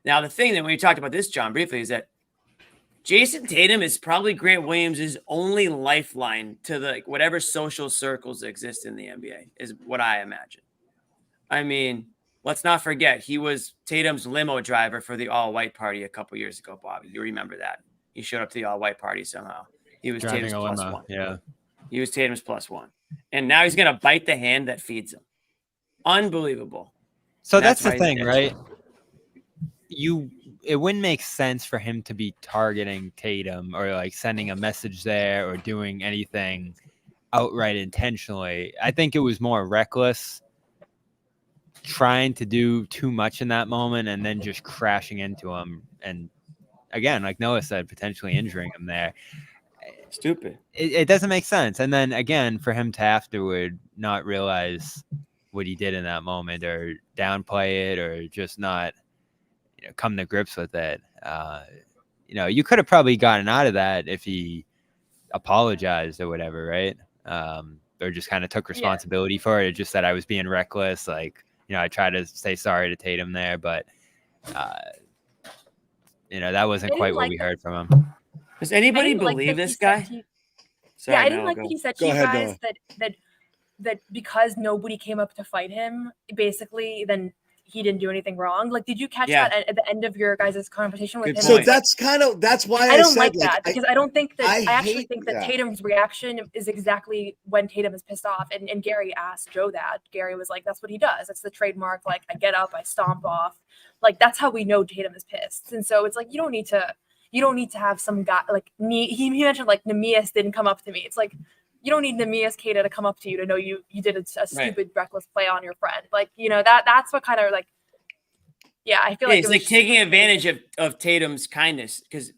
Now, the thing that when we talked about this, John, briefly, is that Jason Tatum is probably Grant Williams' only lifeline to the whatever social circles exist in the NBA, is what I imagine. I mean, let's not forget, he was Tatum's limo driver for the all-white party a couple years ago, Bobby. You remember that. He showed up to the all-white party somehow. He was Tatum's +1. Yeah. He was Tatum's +1. And now he's going to bite the hand that feeds him. Unbelievable. So that's the thing, right? It wouldn't make sense for him to be targeting Tatum or like sending a message there or doing anything outright intentionally. I think it was more reckless trying to do too much in that moment and then just crashing into him. And again, like Noah said, potentially injuring him there. Stupid. It doesn't make sense. And then again, for him to afterward not realize what he did in that moment or downplay it or just not come to grips with it. You could have probably gotten out of that if he apologized or whatever, right? Or just kind of took responsibility for it. Just that I was being reckless. Like, I tried to say sorry to Tatum there, but that wasn't quite what we heard from him. Does anybody believe this guy? I didn't like what he said to you guys that because nobody came up to fight him, basically, then he didn't do anything wrong. Like, did you catch that at the end of your guys' conversation with him? So that's why I don't said, like that because I don't think that I actually think that Tatum's reaction is exactly when Tatum is pissed off. And Gary asked Joe that. Gary was like, that's what he does. That's the trademark. Like, I get up, I stomp off. Like, that's how we know Tatum is pissed. And so it's like, you don't need to have some guy like he mentioned like Neemias didn't come up to me. It's like, you don't need Neemias Queta to come up to you to know you did a stupid, reckless play on your friend. Like, that's what kind of like, I feel like it's like taking advantage of Tatum's kindness because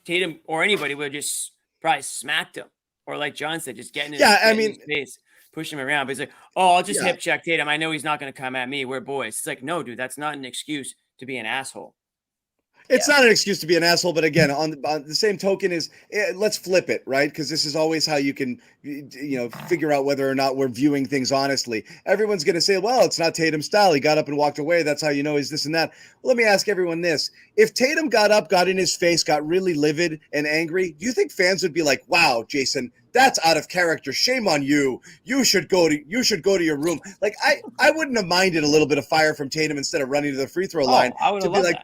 Tatum or anybody would just probably smacked him. Or like John said, just getting in his face, push him around. But he's like, oh, I'll just hip check Tatum. I know he's not going to come at me. We're boys. It's like, no, dude, that's not an excuse to be an asshole. It's not an excuse to be an asshole, but again, on the same token is let's flip it, right? Because this is always how you can, figure out whether or not we're viewing things honestly. Everyone's going to say, well, it's not Tatum's style. He got up and walked away. That's how you know he's this and that. Well, let me ask everyone this. If Tatum got up, got in his face, got really livid and angry, do you think fans would be like, wow, Jason, that's out of character. Shame on you. You should go to your room. Like I wouldn't have minded a little bit of fire from Tatum instead of running to the free throw line. I would have loved that.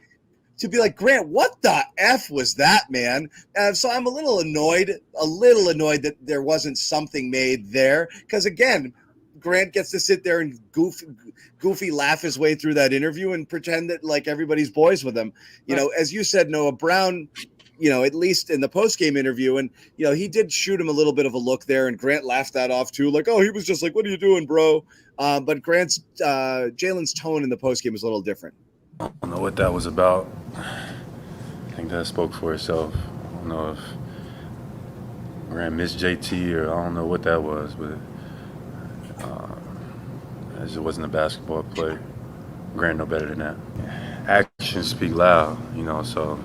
To be like, Grant, what the F was that, man? So I'm a little annoyed that there wasn't something made there. Because, again, Grant gets to sit there and goofy laugh his way through that interview and pretend that, like, everybody's boys with him. You know, as you said, Noah Brown, at least in the postgame interview, and, he did shoot him a little bit of a look there, and Grant laughed that off, too. Like, oh, he was just like, what are you doing, bro? But Jalen's tone in the postgame was a little different. I don't know what that was about. I think that spoke for itself. I don't know if Grant missed JT or I don't know what that was, but it just wasn't a basketball play. Grant know better than that. Actions speak loud, so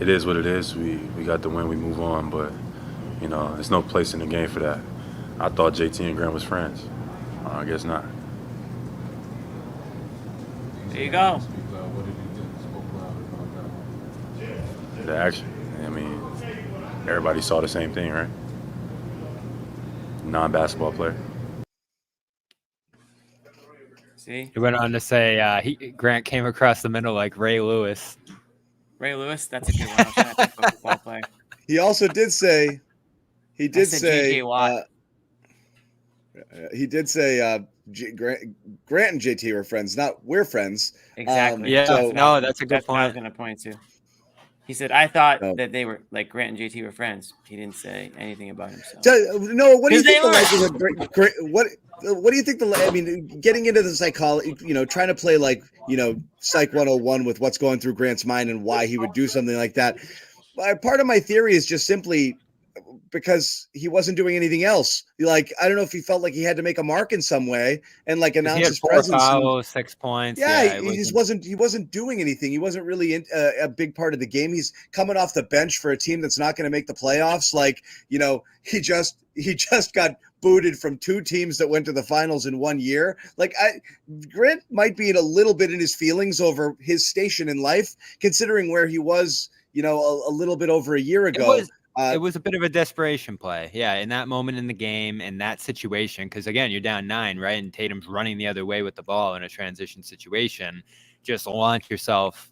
it is what it is. We got the win, we move on, but there's no place in the game for that. I thought JT and Grant was friends. I guess not. There you go. The action. I mean, everybody saw the same thing, right? Non-basketball player. See? He went on to say Grant came across the middle like Ray Lewis. Ray Lewis, that's a good one. I was trying to think of a football player. He also did say, J.J. Watt. He did say Grant and JT were friends, not we're friends. Exactly. That's a good point. I was going to point to. He said, I thought that they were, like, Grant and JT were friends. He didn't say anything about himself. No, what do you think what do you think getting into the psychology, trying to play like, Psych 101 with what's going through Grant's mind and why he would do something like that. Part of my theory is just simply because he wasn't doing anything else. Like, I don't know if he felt like he had to make a mark in some way and like announce his presence. 4 fouls, 6 points. Yeah, he wasn't doing anything. He wasn't really a big part of the game. He's coming off the bench for a team that's not going to make the playoffs. Like, he just got booted from 2 teams that went to the finals in 1 year. Like, Grant might be a little bit in his feelings over his station in life, considering where he was, a little bit over a year ago. It was a bit of a desperation play. Yeah, in that moment in the game, in that situation, because, again, you're down 9, right? And Tatum's running the other way with the ball in a transition situation. Just launch yourself,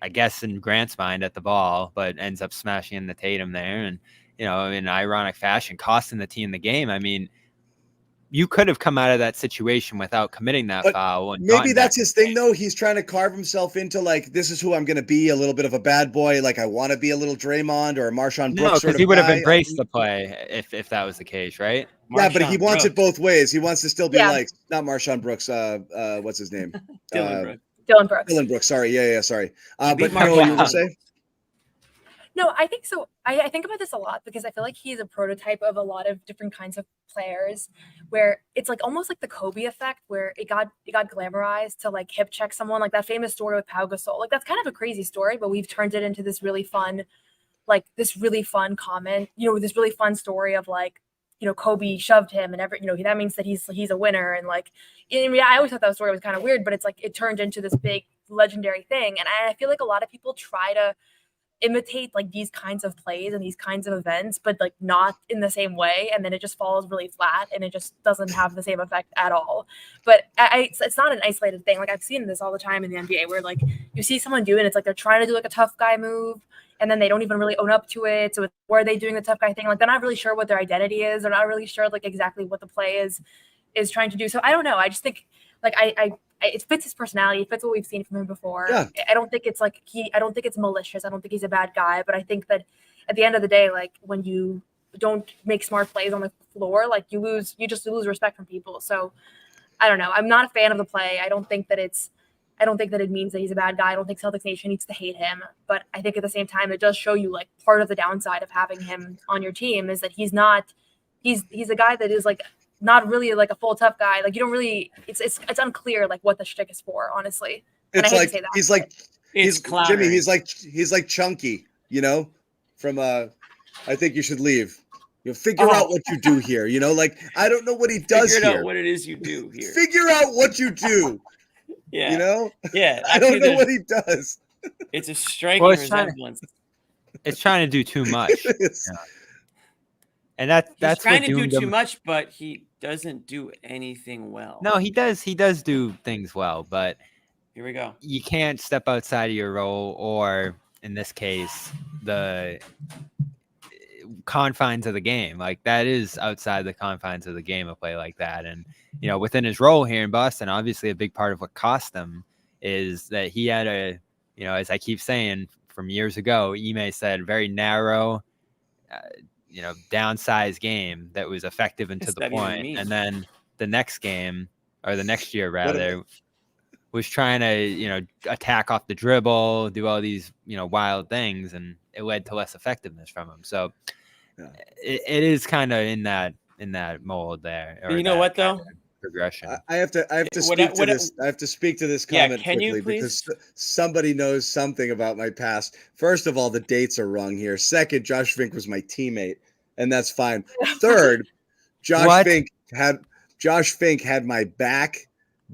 I guess, in Grant's mind at the ball, but ends up smashing into Tatum there. And, in ironic fashion, costing the team the game. I mean, you could have come out of that situation without committing that foul. And maybe that's his thing, though. He's trying to carve himself into, like, this is who I'm going to be, a little bit of a bad boy. Like, I want to be a little Draymond or a Marshawn Brooks sort of guy. Because he would have embraced the play if that was the case, right? Yeah, but he wants it both ways. He wants to still be like, not Marshawn Brooks. What's his name? Dylan Brooks. Dylan Brooks. Sorry. Yeah. Sorry. But no, you were going to say? No, I think so. I think about this a lot because I feel like he's a prototype of a lot of different kinds of players where it's like almost like the Kobe effect where it got glamorized to like hip check someone, like that famous story with Pau Gasol. Like that's kind of a crazy story, but we've turned it into this really fun comment, this really fun story of like, Kobe shoved him and that means that he's a winner. And like, I always thought that story was kind of weird, but it's like, it turned into this big legendary thing. And I feel like a lot of people try to imitate like these kinds of plays and these kinds of events, but like not in the same way. And then it just falls really flat and it just doesn't have the same effect at all. But it's not an isolated thing. Like I've seen this all the time in the NBA where like you see someone do it, it's like they're trying to do like a tough guy move and then they don't even really own up to it. So where are they doing the tough guy thing? Like they're not really sure what their identity is. They're not really sure like exactly what the play is trying to do. So I don't know. I just think like it fits his personality. It fits what we've seen from him before. Yeah. I don't think it's like I don't think it's malicious. I don't think he's a bad guy, but I think that at the end of the day, like when you don't make smart plays on the floor, like you just lose respect from people. So I don't know. I'm not a fan of the play. I don't think that it means that he's a bad guy. I don't think Celtics Nation needs to hate him, but I think at the same time, it does show you like part of the downside of having him on your team is that he's a guy that is like not really like a full tough guy. Like you don't really, it's unclear like what the shtick is for, honestly. It's I hate like to say that, he's like It's Jimmy. clownery. He's like Chunky, from I think you should leave. Figure out what you do here. Like I don't know what he does Figure here. out what it is you do here. Figure out what you do. Yeah. Yeah. I don't know what he does. It's a striking resemblance. It's trying to do too much. Yeah. And that's He's trying what to do doomed too him. much, but he doesn't do anything well. No, he does. He does do things well, but here we go. You can't step outside of your role, or in this case, the confines of the game. Like that is outside the confines of the game, a play like that. And within his role here in Boston, obviously a big part of what cost him is that he had a, as I keep saying from years ago, Ime said, very narrow, downsized game that was effective and to the point. And then the next game, or the next year rather, was trying to, attack off the dribble, do all these, wild things, and it led to less effectiveness from him. So it is kind of in that mold there. You know what though? Progression. I have to speak to this. I have to speak to this comment quickly because somebody knows something about my past. First of all, the dates are wrong here. Second, Josh Fink was my teammate, and that's fine. Third, Josh Fink had my back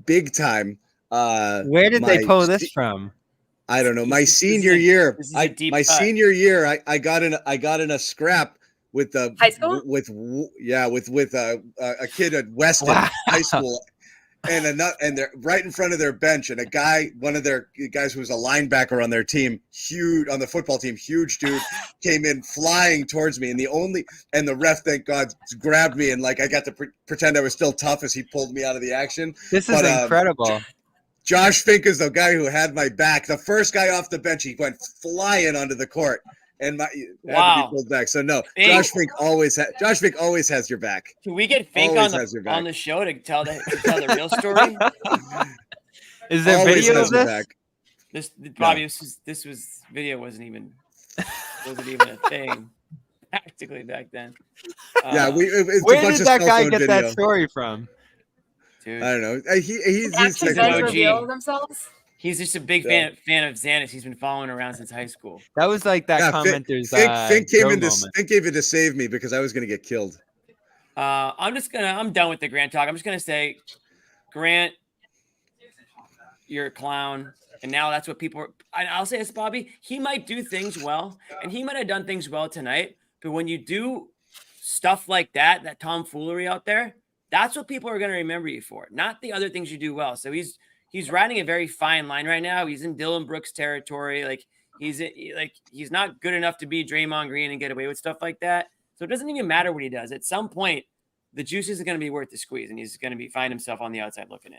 big time. Where did they pull this from? I don't know. My senior year, senior year, I got in a scrap with the high school with a kid at Weston High School, and they're right in front of their bench, and one of their guys who was a linebacker on their team, huge on the football team, huge dude, came in flying towards me, and the ref, thank God, grabbed me, and like I got to pretend I was still tough as he pulled me out of the action. This is incredible. Josh Fink is the guy who had my back. The first guy off the bench, he went flying onto the court, and had to be pulled back. So no, Josh Fink always has your back. Can we get Fink on the show to tell the real story? Is there video of this? This Bobby, this was video wasn't even a thing practically back then. Where did that guy get that story from? Dude. I don't know. He's reveal themselves. He's just a big fan of Xanax. He's been following around since high school. That was like that commenter's Fink came in to save me because I was going to get killed. I'm done with the Grant talk. I'm just going to say, Grant, you're a clown. And now that's what I'll say this, Bobby, he might do things well, and he might have done things well tonight. But when you do stuff like that tomfoolery out there, that's what people are going to remember you for, not the other things you do well. So he's riding a very fine line right now. He's in Dylan Brooks territory. Like he's not good enough to be Draymond Green and get away with stuff like that. So it doesn't even matter what he does. At some point, the juice isn't going to be worth the squeeze, and he's going to find himself on the outside looking in.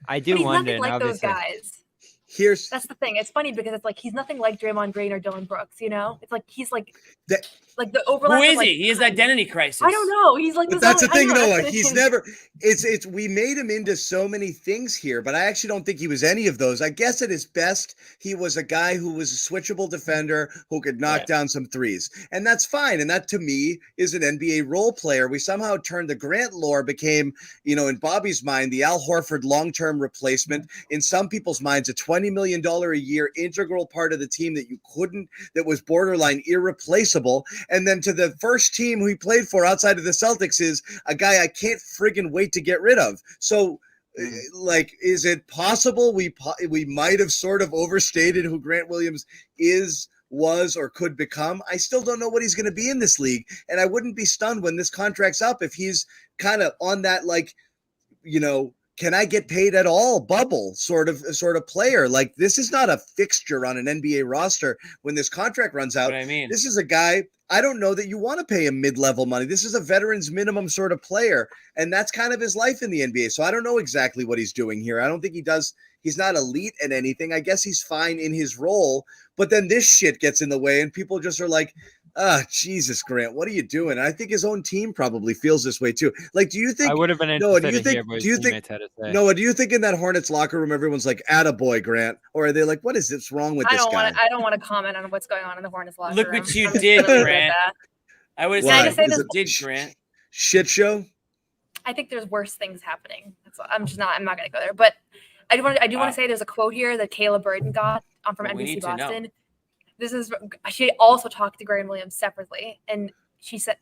I do wonder. Nothing like those guys. That's the thing. It's funny because it's like he's nothing like Draymond Green or Dylan Brooks. It's like he's like the overlap. Who is he? He has identity crisis. I don't know. He's like. But that's the thing, Noah. He's never. It's. We made him into so many things here, but I actually don't think he was any of those. I guess at his best, he was a guy who was a switchable defender who could knock down some threes, and that's fine. And that to me is an NBA role player. We somehow turned the Grant lore became, in Bobby's mind, the Al Horford long-term replacement. In some people's minds, a $20 million a year integral part of the team that was borderline irreplaceable. And then to the first team who he played for outside of the Celtics is a guy I can't friggin' wait to get rid of. So is it possible we might have sort of overstated who Grant Williams was, or could become? I still don't know what he's going to be in this league. And I wouldn't be stunned when this contract's up if he's kind of on that, can I get paid at all bubble sort of player. Like this is not a fixture on an NBA roster when this contract runs out. This is a guy, I don't know that you want to pay him mid-level money. This is a veteran's minimum sort of player, and that's kind of his life in the NBA. So I don't know exactly what he's doing here. I don't think he's not elite at anything. I guess he's fine in his role, but then this shit gets in the way and people just are like, Jesus, Grant, what are you doing? And I think his own team probably feels this way too. Like, do you think I would have been interested to hear what his teammates had to say? Noah, do you think in that Hornets locker room everyone's like, "Attaboy, Grant," or are they like, "What is this wrong with this guy?" I don't want to comment on what's going on in the Hornets locker room. Look what you did, Grant. I would say this Grant. Shit show. I think there's worse things happening. I'm not going to go there, but I do want to say there's a quote here that Kayla Burton got from NBC Boston. She also talked to Graham Williams separately, and he said,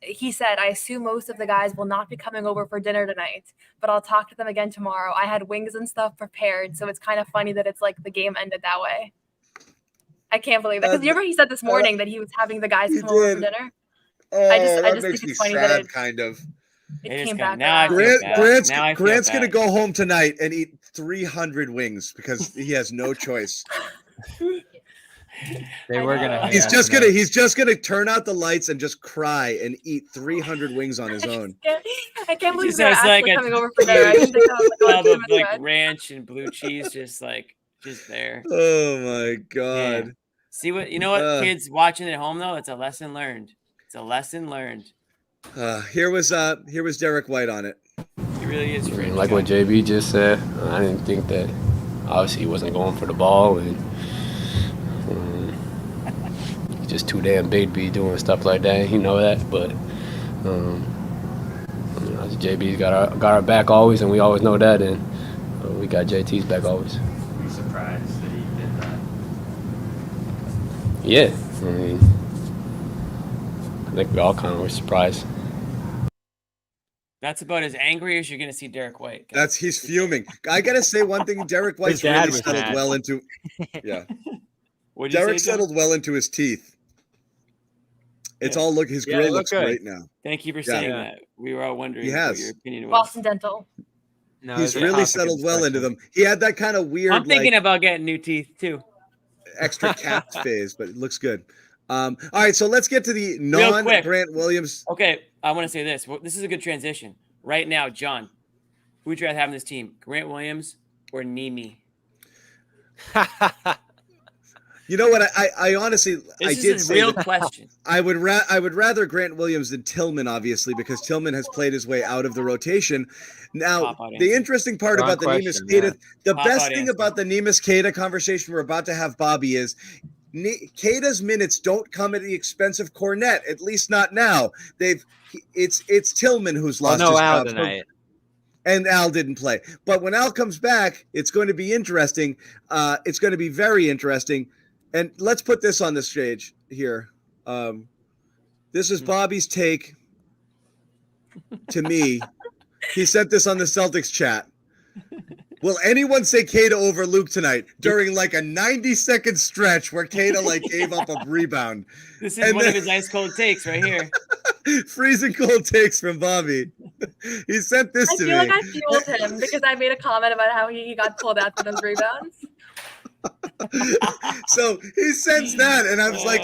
I assume most of the guys will not be coming over for dinner tonight, but I'll talk to them again tomorrow. I had wings and stuff prepared, so it's kind of funny that it's like the game ended that way. I can't believe that, because remember he said this morning that he was having the guys come over for dinner. I just think it's funny that it kind of. It came back. Now Grant's gonna go home tonight and eat 300 wings because he has no choice. They were gonna. He's just gonna turn out the lights and just cry and eat 300 wings on his own. I can't believe they're actually coming over for dinner. I didn't think that was like ranch and blue cheese, just there. Oh my god! Yeah. See what you know? What kids watching at home though? It's a lesson learned. It's a lesson learned. Here was Derek White on it. He really is. Like what JB just said, I didn't think that. Obviously, he wasn't going for the ball, and he's just too damn big to be doing stuff like that. You know that, but JB's got our back always, and we always know that, and we got JT's back always. Are you surprised that he did that? Yeah, I think we all kind of were surprised. That's about as angry as you're going to see Derek White. He's fuming. I got to say one thing. Derek White's really settled well into. Yeah. Derek settled well into his teeth. It's all his grill looks great now. Thank you for saying that. We were all wondering what your opinion was. Boston Dental. No, he's really settled well into them. He had that kind of weird. I'm thinking about getting new teeth too. Extra capped phase, but it looks good. All right, so let's get to the non-Grant Williams. Okay, I want to say this. This is a good transition. Right now, John, who would you rather have in this team, Grant Williams or Nimi? You know what? I honestly, this is a real question. I would rather Grant Williams than Tillman, obviously, because Tillman has played his way out of the rotation. Now, the interesting part about the Neemias Queta, the best thing about the Neemias Queta conversation we're about to have, Bobby, is Queta's minutes don't come at the expense of Cornet, at least not now. It's Tillman who's lost his Al job. tonight. And Al didn't play. But when Al comes back, it's going to be interesting. It's going to be very interesting. And let's put this on the stage here. This is Bobby's take to me. He sent this on the Celtics chat. Will anyone say Queta over Luke tonight during like a 90-second stretch where Queta gave up a rebound? This is one of his ice cold takes right here. Freezing cold takes from Bobby. He sent this to me. I feel like I fueled him because I made a comment about how he got pulled out for those rebounds. So he sends that, and I was like,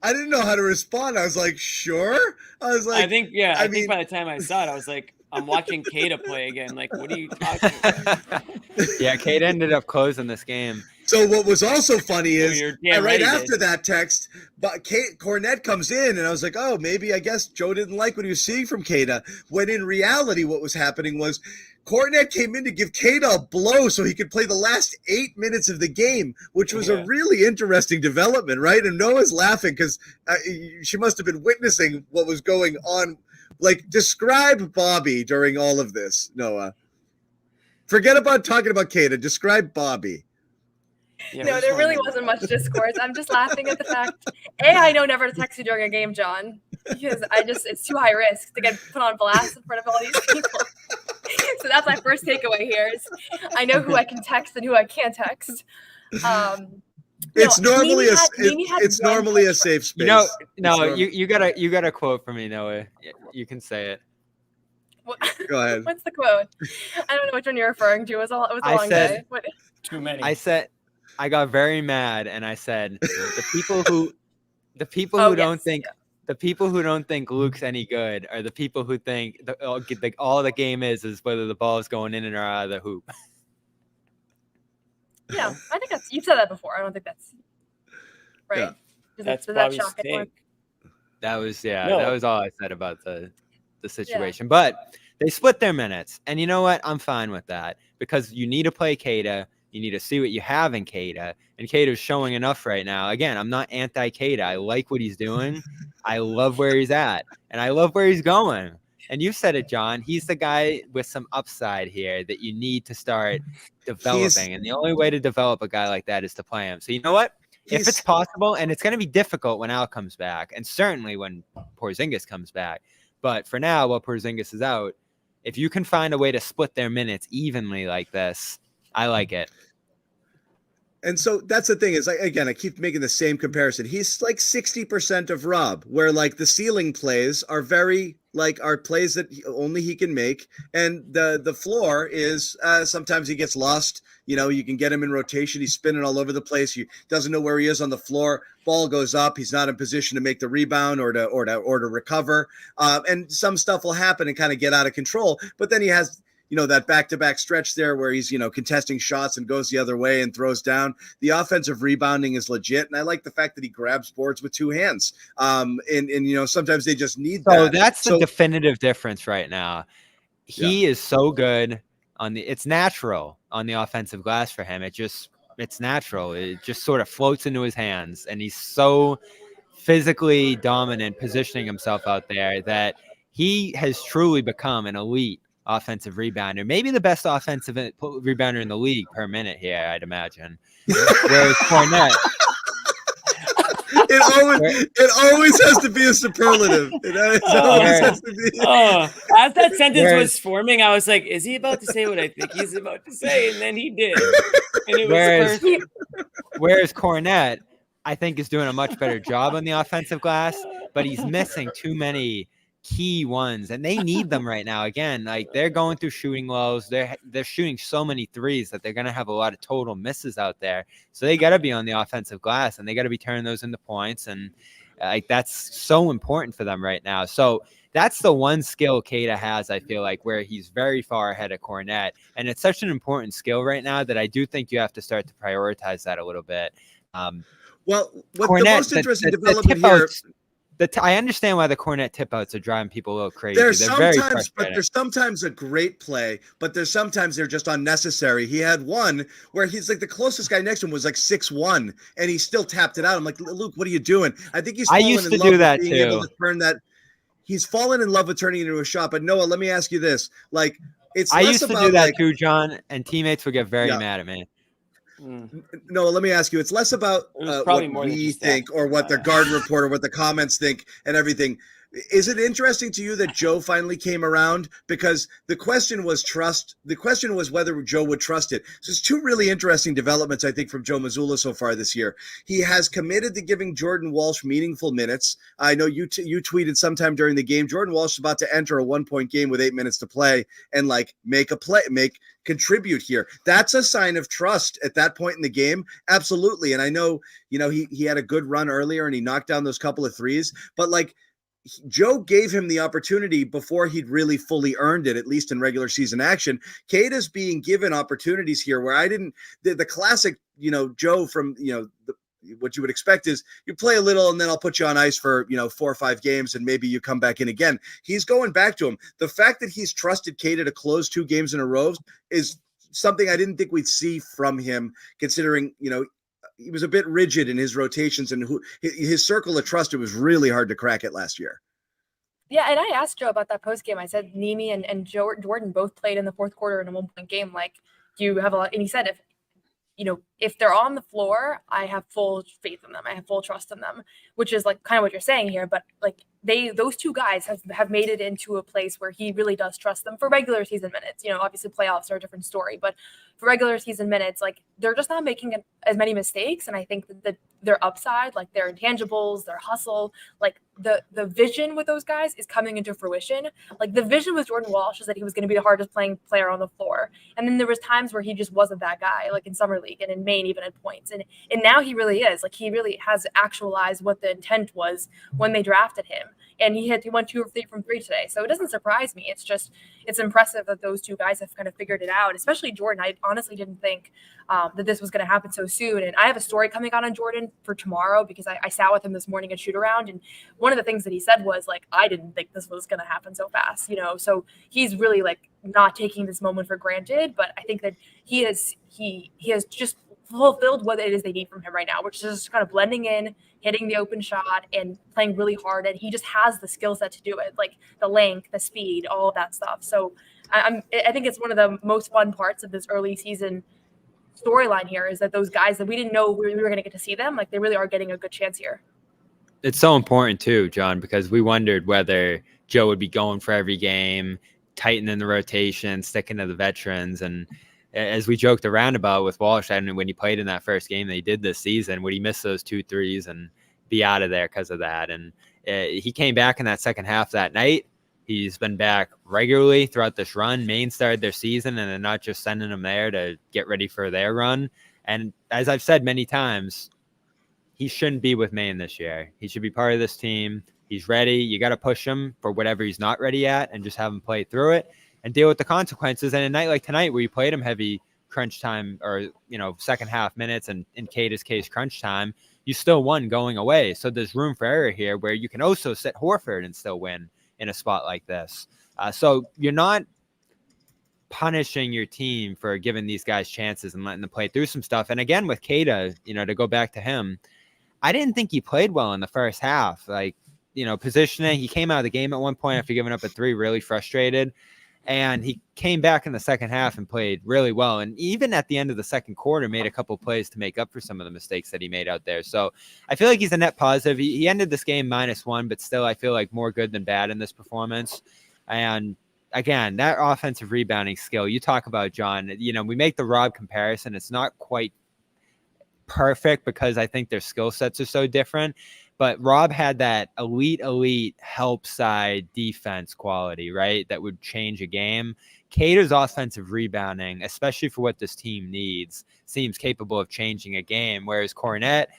I didn't know how to respond. I was like, sure. I was like, I think by the time I saw it, I was like, I'm watching Queta play again. Like, what are you talking about? Yeah, Queta ended up closing this game. So what was also funny is right after that text, but Cornet comes in, and I was like, oh, maybe I guess Joe didn't like what he was seeing from Queta. When in reality, what was happening was Cornet came in to give Queta a blow so he could play the last 8 minutes of the game, which was a really interesting development, right? And Noah's laughing because she must have been witnessing what was going on. Like, describe Bobby during all of this, Noah. Forget about talking about Queta. Describe Bobby. Yeah, no, there really wasn't much discourse. I'm just laughing at the fact, I know never to text you during a game, John, because it's too high risk to get put on blast in front of all these people. So that's my first takeaway here is I know who I can text and who I can't text. It's normally a safe space. You got a quote for me, Noah. You can say it. Go ahead. What's the quote? I don't know which one you're referring to. It was a long day. Too many. I said I got very mad, and I said the people who don't think Luke's any good are the people who think all the game is whether the ball is going in and or out of the hoop. Yeah, I think you've said that before. I don't think that's right. Yeah. Does that shock anyone? That was all I said about the situation. Yeah. But they split their minutes, and you know what? I'm fine with that because you need to play Queta. You need to see what you have in Queta, and Queta's showing enough right now. Again, I'm not anti-Queta. I like what he's doing. I love where he's at, and I love where he's going. And you said it, John. He's the guy with some upside here that you need to start developing. And the only way to develop a guy like that is to play him. So you know what? If it's possible, and it's going to be difficult when Al comes back, and certainly when Porzingis comes back. But for now, while Porzingis is out, if you can find a way to split their minutes evenly like this, I like it. And so that's the thing is, again, I keep making the same comparison. He's like 60% of Rob, where like the ceiling plays are very are plays that only he can make. And the floor is sometimes he gets lost. You can get him in rotation. He's spinning all over the place. He doesn't know where he is on the floor. Ball goes up. He's not in position to make the rebound or to recover. And some stuff will happen and kind of get out of control. But then he has that back-to-back stretch there where he's, contesting shots and goes the other way and throws down. The offensive rebounding is legit. And I like the fact that he grabs boards with two hands. And sometimes they just need that. So that's the definitive difference right now. He is so good it's natural on the offensive glass for him. It's natural. It just sort of floats into his hands. And he's so physically dominant, positioning himself out there that he has truly become an elite offensive rebounder, maybe the best offensive rebounder in the league per minute here, I'd imagine. Whereas Cornette, it always has to be a superlative. It always has to be. As that sentence was forming, I was like, "Is he about to say what I think he's about to say?" And then he did, and it was perfect. Whereas Cornette, I think, is doing a much better job on the offensive glass, but he's missing too many key ones, and they need them right now. Again, like they're going through shooting lows. They're shooting so many threes that they're going to have a lot of total misses out there. So they got to be on the offensive glass, and they got to be turning those into points. And that's so important for them right now. So that's the one skill Queta has, I feel like, where he's very far ahead of Cornette. And it's such an important skill right now that I do think you have to start to prioritize that a little bit. Well, what Cornette, the most interesting development here. I understand why the Cornette tip outs are driving people a little crazy. There's sometimes a great play, but there's sometimes they're just unnecessary. He had one where he's like the closest guy next to him was like 6'1", and he still tapped it out. I'm like, Luke, what are you doing? I think he's fallen in love with being able to turn that. He's fallen in love with turning it into a shot. But Noah, let me ask you this: like, I used to do that too, John, and teammates would get very mad at me. No, let me ask you. It's less about what we think or what the Garden Report or what the comments think and everything. Is it interesting to you that Joe finally came around? Because the question was trust. The question was whether Joe would trust it. So it's two really interesting developments, I think, from Joe Mazzulla so far this year. He has committed to giving Jordan Walsh meaningful minutes. I know you tweeted sometime during the game, Jordan Walsh is about to enter a 1-point game with 8 minutes to play and contribute here. That's a sign of trust at that point in the game. Absolutely. And I know, he had a good run earlier and he knocked down those couple of threes, but Joe gave him the opportunity before he'd really fully earned it, at least in regular season action. Queta's being given opportunities here where the classic, Joe from, what you would expect is you play a little and then I'll put you on ice for, 4 or 5 games and maybe you come back in again. He's going back to him. The fact that he's trusted Queta to close 2 games in a row is something I didn't think we'd see from him, considering, he was a bit rigid in his rotations and his circle of trust. It was really hard to crack it last year. Yeah, and I asked Joe about that post game. I said Nimi and Jordan both played in the fourth quarter in a 1-point game. Do you have a lot? And he said if they're on the floor, I have full faith in them. I have full trust in them, which is kind of what you're saying here. But those two guys have made it into a place where he really does trust them for regular season minutes. Obviously playoffs are a different story, but for regular season minutes, they're just not making as many mistakes. And I think that their upside, their intangibles, their hustle, the vision with those guys is coming into fruition. The vision with Jordan Walsh is that he was going to be the hardest playing player on the floor. And then there was times where he just wasn't that guy, in Summer League and in Maine, even at points. And now he really is. He really has actualized what the intent was when they drafted him. And he went 2 or 3 from 3 today. So it doesn't surprise me. It's impressive that those two guys have kind of figured it out, especially Jordan. I honestly didn't think that this was going to happen so soon. And I have a story coming out on Jordan for tomorrow because I sat with him this morning at shoot around. And one of the things that he said was I didn't think this was going to happen so fast, so he's really not taking this moment for granted. But I think that he has just fulfilled what it is they need from him right now, which is just kind of blending in, hitting the open shot, and playing really hard. And he just has the skill set to do it, like the length, the speed, all of that stuff. So I think it's one of the most fun parts of this early season storyline here is that those guys that we didn't know we were going to get to see them, like they really are getting a good chance here. It's so important too, John, because we wondered whether Joe would be going for every game, tightening the rotation, sticking to the veterans. And as we joked around about with Walsh, and when he played in that first game they did this season, would he miss those 2 threes and be out of there because of that? And he came back in that second half that night. He's been back regularly throughout this run. Maine started their season, and they're not just sending him there to get ready for their run. And as I've said many times, he shouldn't be with Maine this year. He should be part of this team. He's ready. You got to push him for whatever he's not ready at and just have him play through it and deal with the consequences. And a night like tonight where you played him heavy crunch time or, second half minutes and in Queta's case, crunch time, you still won going away. So there's room for error here where you can also sit Horford and still win in a spot like this. So you're not punishing your team for giving these guys chances and letting them play through some stuff. And again, with Queta, to go back to him, I didn't think he played well in the first half. Like, positioning, he came out of the game at one point after giving up a 3, really frustrated. And he came back in the second half and played really well. And even at the end of the second quarter, made a couple plays to make up for some of the mistakes that he made out there. So I feel like he's a net positive. He ended this game -1, but still I feel like more good than bad in this performance. And again, that offensive rebounding skill you talk about, John, we make the Rob comparison. It's not quite perfect because I think their skill sets are so different. But Rob had that elite help side defense quality, right? That would change a game. Queta's offensive rebounding, especially for what this team needs, seems capable of changing a game. Whereas Cornet,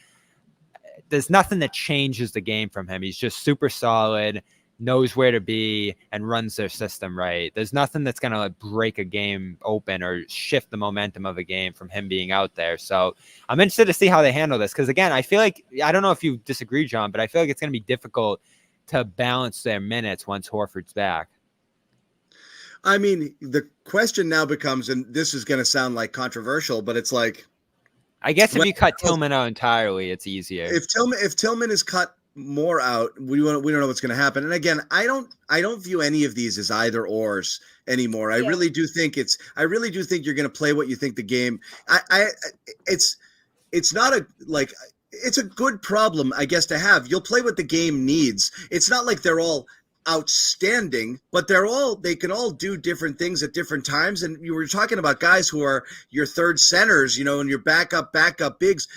there's nothing that changes the game from him. He's just super solid, knows where to be, and runs their system right. There's nothing that's going to break a game open or shift the momentum of a game from him being out there. So I'm interested to see how they handle this. Because again, I feel like, I don't know if you disagree, John, but I feel like it's going to be difficult to balance their minutes once Horford's back. I mean, the question now becomes, and this is going to sound like controversial, but it's like, I guess if you cut Tillman out entirely, it's easier. If Tillman is cut more out, we don't know what's going to happen. And again, I don't view any of these as either ors anymore. I really do think you're going to play what you think the game. It's not it's a good problem, I guess, to have. You'll play what the game needs. It's not like they're all outstanding, but they can all do different things at different times. And you were talking about guys who are your third centers, and your backup bigs.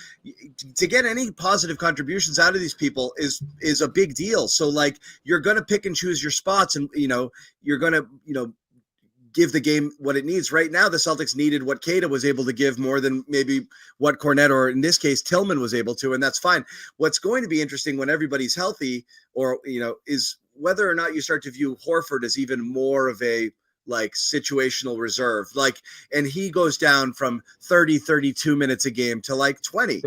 To get any positive contributions out of these people is a big deal. So like, you're going to pick and choose your spots, and you're going to give the game what it needs. Right now, the Celtics needed what Queta was able to give more than maybe what Cornet, or in this case Tillman, was able to, and that's fine. What's going to be interesting when everybody's healthy, or is whether or not you start to view Horford as even more of a situational reserve, and he goes down from 32 minutes a game to 20.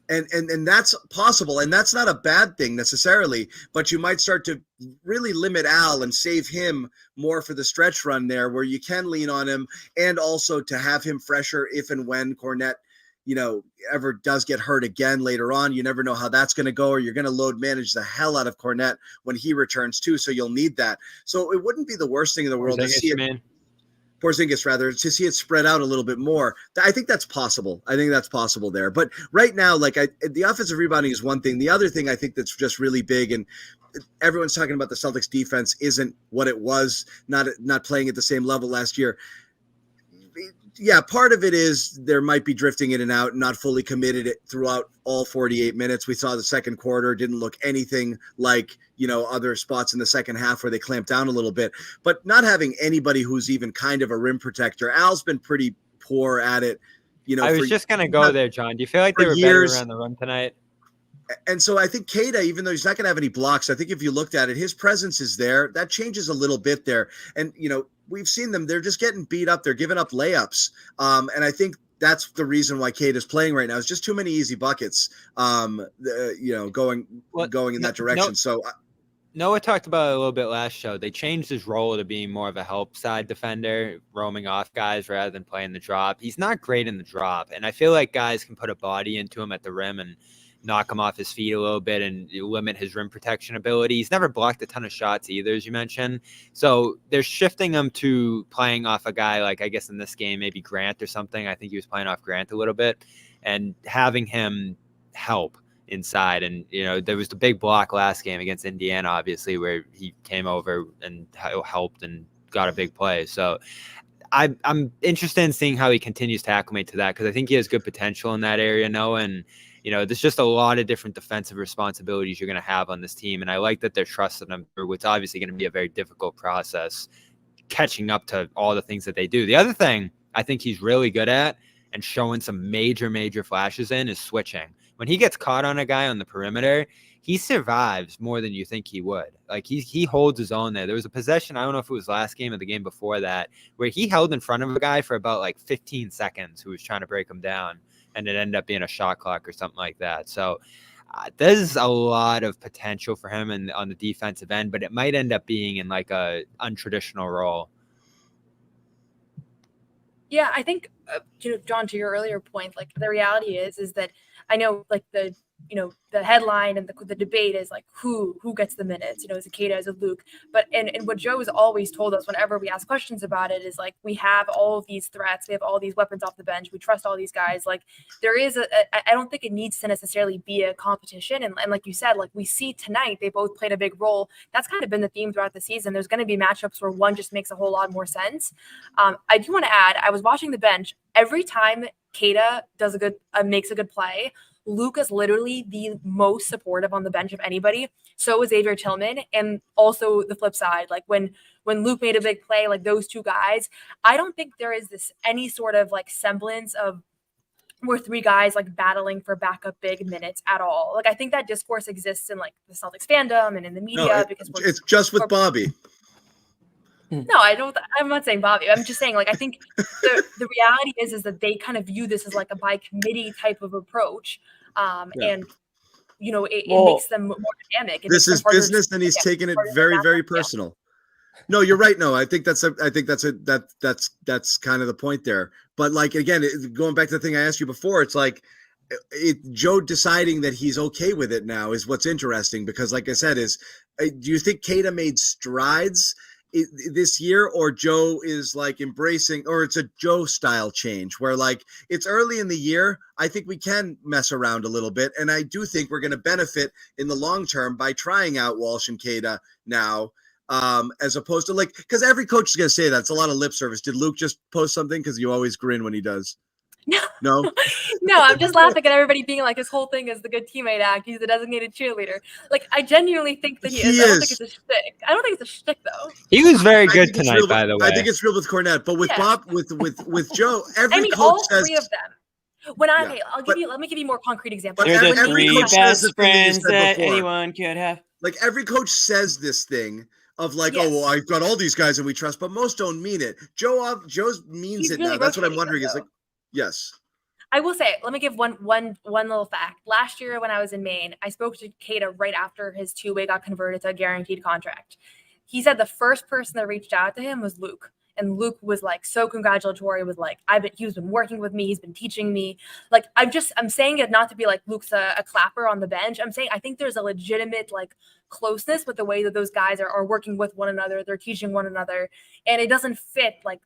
And that's possible, and that's not a bad thing necessarily, but you might start to really limit Al and save him more for the stretch run there, where you can lean on him, and also to have him fresher if and when Cornet ever does get hurt again later on. You never know how that's going to go, or you're going to load manage the hell out of Cornet when he returns too. So you'll need that. So it wouldn't be the worst thing in the world to see it. Porzingis, rather, to see it spread out a little bit more. I think that's possible. There. But right now, the offensive rebounding is one thing. The other thing I think that's just really big, and everyone's talking about the Celtics defense isn't what it was, not playing at the same level last year. Yeah, part of it is there might be drifting in and out, not fully committed throughout all 48 minutes. We saw the second quarter didn't look anything like, other spots in the second half where they clamped down a little bit, but not having anybody who's even kind of a rim protector. Al's been pretty poor at it. I was just going to go there, John. Do you feel like they were better around the rim tonight? And so I think Queta, even though he's not going to have any blocks, I think if you looked at it, his presence is there. That changes a little bit there. And, we've seen them. They're just getting beat up. They're giving up layups. And I think that's the reason why Queta's playing right now. It's just too many easy buckets, going in that direction. Noah talked about it a little bit last show. They changed his role to being more of a help side defender, roaming off guys rather than playing the drop. He's not great in the drop, and I feel like guys can put a body into him at the rim and knock him off his feet a little bit and limit his rim protection ability. He's never blocked a ton of shots either, as you mentioned. So they're shifting him to playing off a guy like, I guess in this game, maybe Grant or something. I think he was playing off Grant a little bit and having him help inside. And, you know, there was the big block last game against Indiana, obviously, where he came over and helped and got a big play. So I'm interested in seeing how he continues to acclimate to that, because I think he has good potential in that area, Noah. And, you know, there's just a lot of different defensive responsibilities you're going to have on this team. And I like that they're trusting him for what's obviously going to be a very difficult process, catching up to all the things that they do. The other thing I think he's really good at and showing some major flashes in is switching. When he gets caught on a guy on the perimeter, he survives more than you think he would. Like he holds his own there. There was a possession, I don't know if it was last game or the game before that, where he held in front of a guy for about like 15 seconds who was trying to break him down, and it ended up being a shot clock or something like that. So there's a lot of potential for him on the defensive end, but it might end up being in like a untraditional role. Yeah, I think, John, to your earlier point, like the reality is that I know like the headline and the debate is like who gets the minutes, is it Queta, is it Luke? But and what Joe has always told us whenever we ask questions about it is like, we have all of these threats, we have all these weapons off the bench, we trust all these guys. Like there is I don't think it needs to necessarily be a competition. And like you said, like we see tonight, they both played a big role. That's kind of been the theme throughout the season. There's going to be matchups where one just makes a whole lot more sense. I do want to add, I was watching the bench. Every time Queta does makes a good play, Luke is literally the most supportive on the bench of anybody. So is Xavier Tillman. And also the flip side, like when Luke made a big play, like those two guys, I don't think there is any sort of like semblance of we're three guys like battling for backup big minutes at all. Like I think that discourse exists in like the Celtics fandom and in the media because it's just with Bobby. No, I'm not saying Bobby. I'm just saying, like, I think the reality is that they kind of view this as like a by committee type of approach. And, it makes them more dynamic. This is business, and he's taking it very, very personal. No, you're right. No, I think that's kind of the point there. But like, again, going back to the thing I asked you before, it's like Joe deciding that he's okay with it now is what's interesting, because like I said, do you think Queta made strides this year, or Joe is like embracing, or it's a Joe style change where like it's early in the year? I think we can mess around a little bit, and I do think we're going to benefit in the long term by trying out Walsh and Queta now, as opposed to like, because every coach is going to say that. It's a lot of lip service. Did Luke just post something? Because you always grin when he does. No, I'm just laughing at everybody being like, his whole thing is the good teammate act. He's the designated cheerleader. Like, I genuinely think that he is. I don't think it's a shtick. I don't think it's a shtick though. He was very good tonight, by the way. I think it's real with Cornette, but with Bob, with Joe, every coach all says, three of them. Let me give you more concrete examples. They're the three best friends that anyone could have. Like every coach says this thing of like, oh, well, I've got all these guys and we trust, but most don't mean it. Joe means it now. That's what I'm wondering. Is like, yes. I will say, let me give one little fact. Last year when I was in Maine, I spoke to Queta right after his two-way got converted to a guaranteed contract. He said the first person that reached out to him was Luke. And Luke was like so congratulatory, was like, he's been working with me, he's been teaching me. Like, I'm saying it not to be like Luke's a clapper on the bench. I'm saying I think there's a legitimate like closeness with the way that those guys are working with one another, they're teaching one another, and it doesn't fit like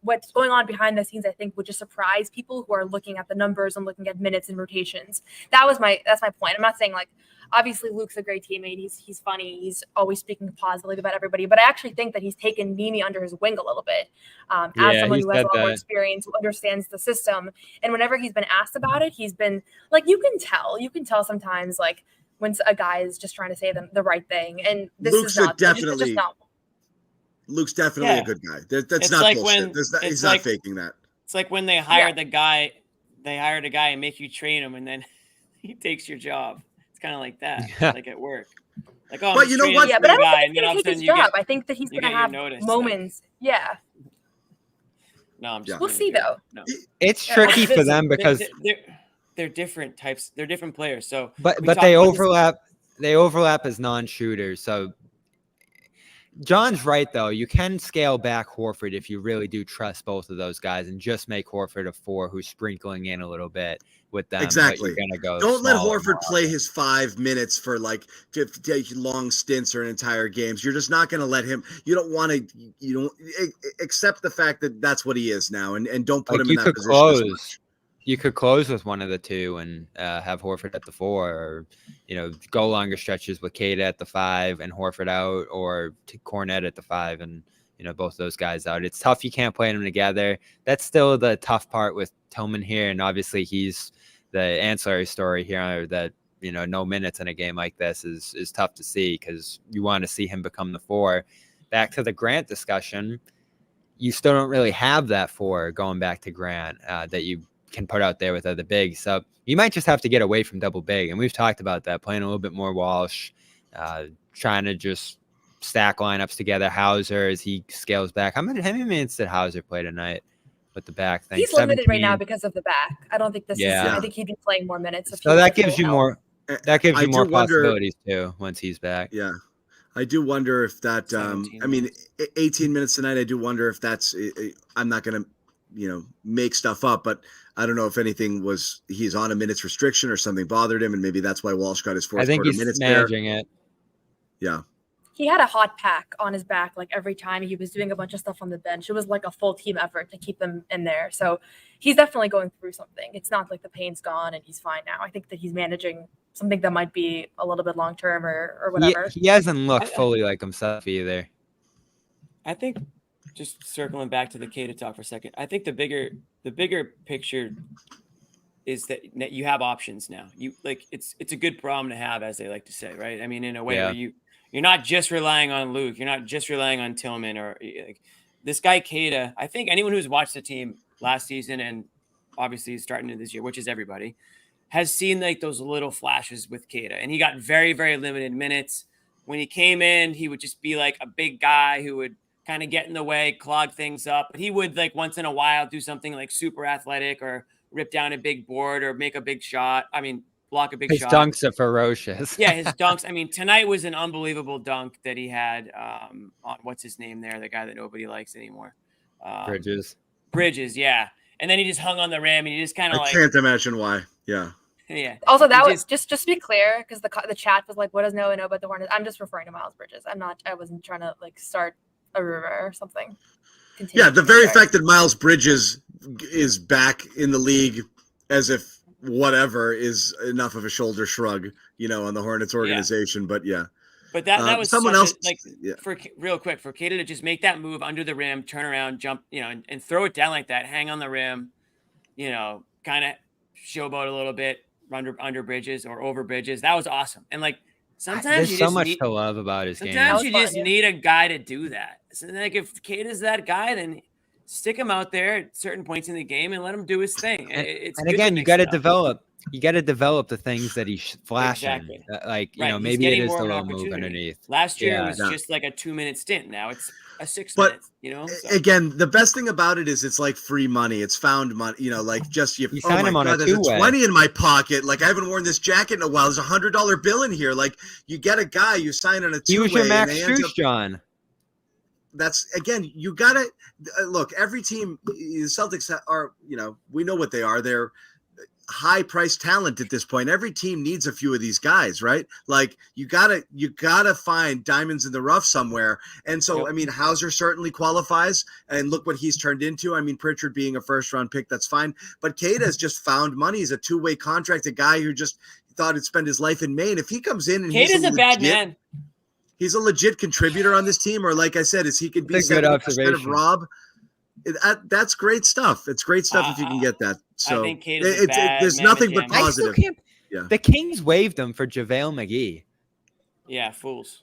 what's going on behind the scenes. I think would just surprise people who are looking at the numbers and looking at minutes and rotations. That's my point. I'm not saying like, obviously Luke's a great teammate. He's funny. He's always speaking positively about everybody. But I actually think that he's taken Mimi under his wing a little bit as someone who has a lot more experience, who understands the system. And whenever he's been asked about it, he's been like, you can tell sometimes like when a guy is just trying to say the right thing. And this Luke's is not definitely. Luke's definitely a good guy. That's not like bullshit. He's not faking that. It's like when they hired the guy, and make you train him, and then he takes your job. Kind of like that, like at work. Like, oh, but you know what? Yeah, but I don't think he's going to take his job. I think that he's going to have moments. Yeah. No, I'm just. We'll see though. No. It's tricky for them because they're different types. They're different players. So, but they overlap. They overlap as non-shooters. So John's right, though. You can scale back Horford if you really do trust both of those guys and just make Horford a 4 who's sprinkling in a little bit with them. Exactly. But you're gonna go Don't let smaller, Horford play his 5 minutes for like to take long stints or entire games. You're just not going to let him. You don't want to. You don't accept the fact that that's what he is now, and don't put him in that position. You could close with one of the two and have Horford at the 4, or go longer stretches with Queta at the 5 and Horford out, or Cornet at the 5 and both those guys out. It's tough. You can't play them together. That's still the tough part with Tillman here, and obviously he's the ancillary story here. That no minutes in a game like this is tough to see because you want to see him become the 4. Back to the Grant discussion, you still don't really have that 4 going back to Grant that you can put out there with other bigs. So you might just have to get away from double big. And we've talked about that, playing a little bit more Walsh, trying to just stack lineups together. Hauser, as he scales back. How many minutes did Hauser play tonight with the back thing? He's 17. limited right now because of the back. I don't think this is, I think he'd be playing more minutes. So that gives you more, possibilities too, once he's back. Yeah. I do wonder if that, 18 minutes tonight, I do wonder if that's, I'm not going to, make stuff up, but I don't know if anything he's on a minutes restriction or something bothered him, and maybe that's why Walsh got his fourth quarter minutes there. I think he's managing it. Yeah. He had a hot pack on his back like every time he was doing a bunch of stuff on the bench. It was like a full team effort to keep him in there. So he's definitely going through something. It's not like the pain's gone and he's fine now. I think that he's managing something that might be a little bit long term or whatever. He hasn't looked fully like himself either. I think, just circling back to the Queta talk for a second, I think the bigger picture is that you have options now. You it's a good problem to have, as they like to say, right? I mean, in a way where you're not just relying on Luke, you're not just relying on Tillman or this guy Queta. I think anyone who's watched the team last season and obviously starting to this year, which is everybody, has seen those little flashes with Queta, and he got very, very limited minutes. When he came in, he would just be like a big guy who would kind of get in the way, clog things up. But he would once in a while do something super athletic or rip down a big board or make a big shot. I mean, block a big shot. His dunks are ferocious. Yeah, his dunks. I mean, tonight was an unbelievable dunk that he had on what's his name there, the guy that nobody likes anymore. Bridges, yeah. And then he just hung on the rim and he just kind of I can't imagine why. Yeah. Yeah. Also, that was just to be clear, because the chat was like, "What does Noah know about the Hornets?" I'm just referring to Miles Bridges. I wasn't trying to start a rumor or something. Yeah, the very fact that Miles Bridges is back in the league as if whatever is enough of a shoulder shrug, on the Hornets organization. But yeah. But that was someone else for real quick for Queta to just make that move under the rim, turn around, jump, and throw it down like that, hang on the rim, kind of showboat a little bit under Bridges or over Bridges. That was awesome. And sometimes there's you so just much need, to love about his game. Sometimes you just need a guy to do that. So if Queta's that guy, then stick him out there at certain points in the game and let him do his thing. And again, you got to develop. You got to develop the things that he's flashing. Exactly. Maybe it is the little move underneath. Last year it was just a 2-minute stint. Now it's a 6 minutes. So. Again, the best thing about it is it's like free money. It's found money. You sign him on a two-way. 20 in my pocket. I haven't worn this jacket in a while. There's a $100 bill in here. You get a guy, you sign on a two-way. He was your Max Strus, John. That's again, you gotta look. Every team, the Celtics are. We know what they are. They're high price talent at this point. Every team needs a few of these guys, right? You gotta find diamonds in the rough somewhere. And so, I mean, Hauser certainly qualifies, and look what he's turned into. I mean, Pritchard being a first round pick, that's fine. But Queta has just found money. He's a 2-way contract, a guy who just thought he'd spend his life in Maine. If he comes in and Queta's a bad man. He's a legit contributor on this team, or like I said, he could be 70% of Rob. That's great stuff. It's great stuff if you can get that. So I think there's nothing but positive. The Kings waived him for JaVale McGee. Yeah, fools.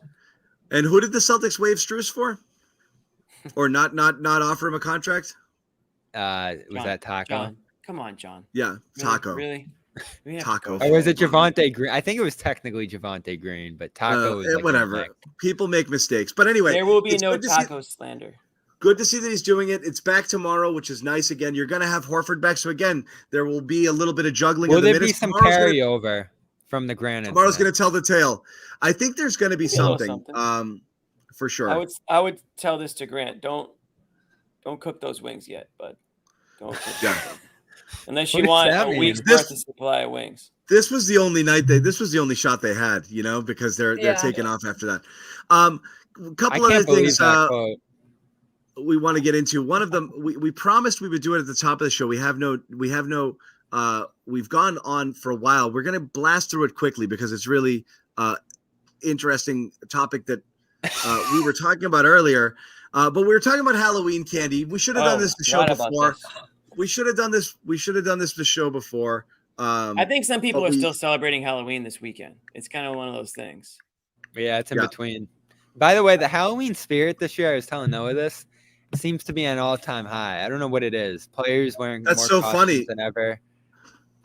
And who did the Celtics waive Strus for? Or not offer him a contract? Was that Taco? John. Come on, John. Yeah, Taco. Really? Taco. Or was it Javonte Green? I think it was technically Javonte Green, but Taco was whatever. People make mistakes. But anyway, there will be no Taco slander. Good to see that he's doing it. It's back tomorrow, which is nice. Again, you're going to have Horford back. So, again, there will be a little bit of juggling. Will there be some carryover from the Granite? Tomorrow's going to tell the tale. I think there's going to be something. for sure. I would tell this to Grant. Don't cook those wings yet, but don't cook them. Unless you want a week's worth of supply of wings. This was the only night this was the only shot they had, because they're taking off after that. A couple other things we want to get into. One of them, we promised we would do it at the top of the show. We've gone on for a while. We're going to blast through it quickly because it's really interesting topic that we were talking about earlier. But we were talking about Halloween candy. We should have done this the show before. We should have done this. We should have done this the show before. I think some people are still celebrating Halloween this weekend. It's kind of one of those things. Yeah, it's in between. By the way, the Halloween spirit this year, I was telling Noah this, seems to be an all-time high. I don't know what it is. Players wearing more costumes than ever.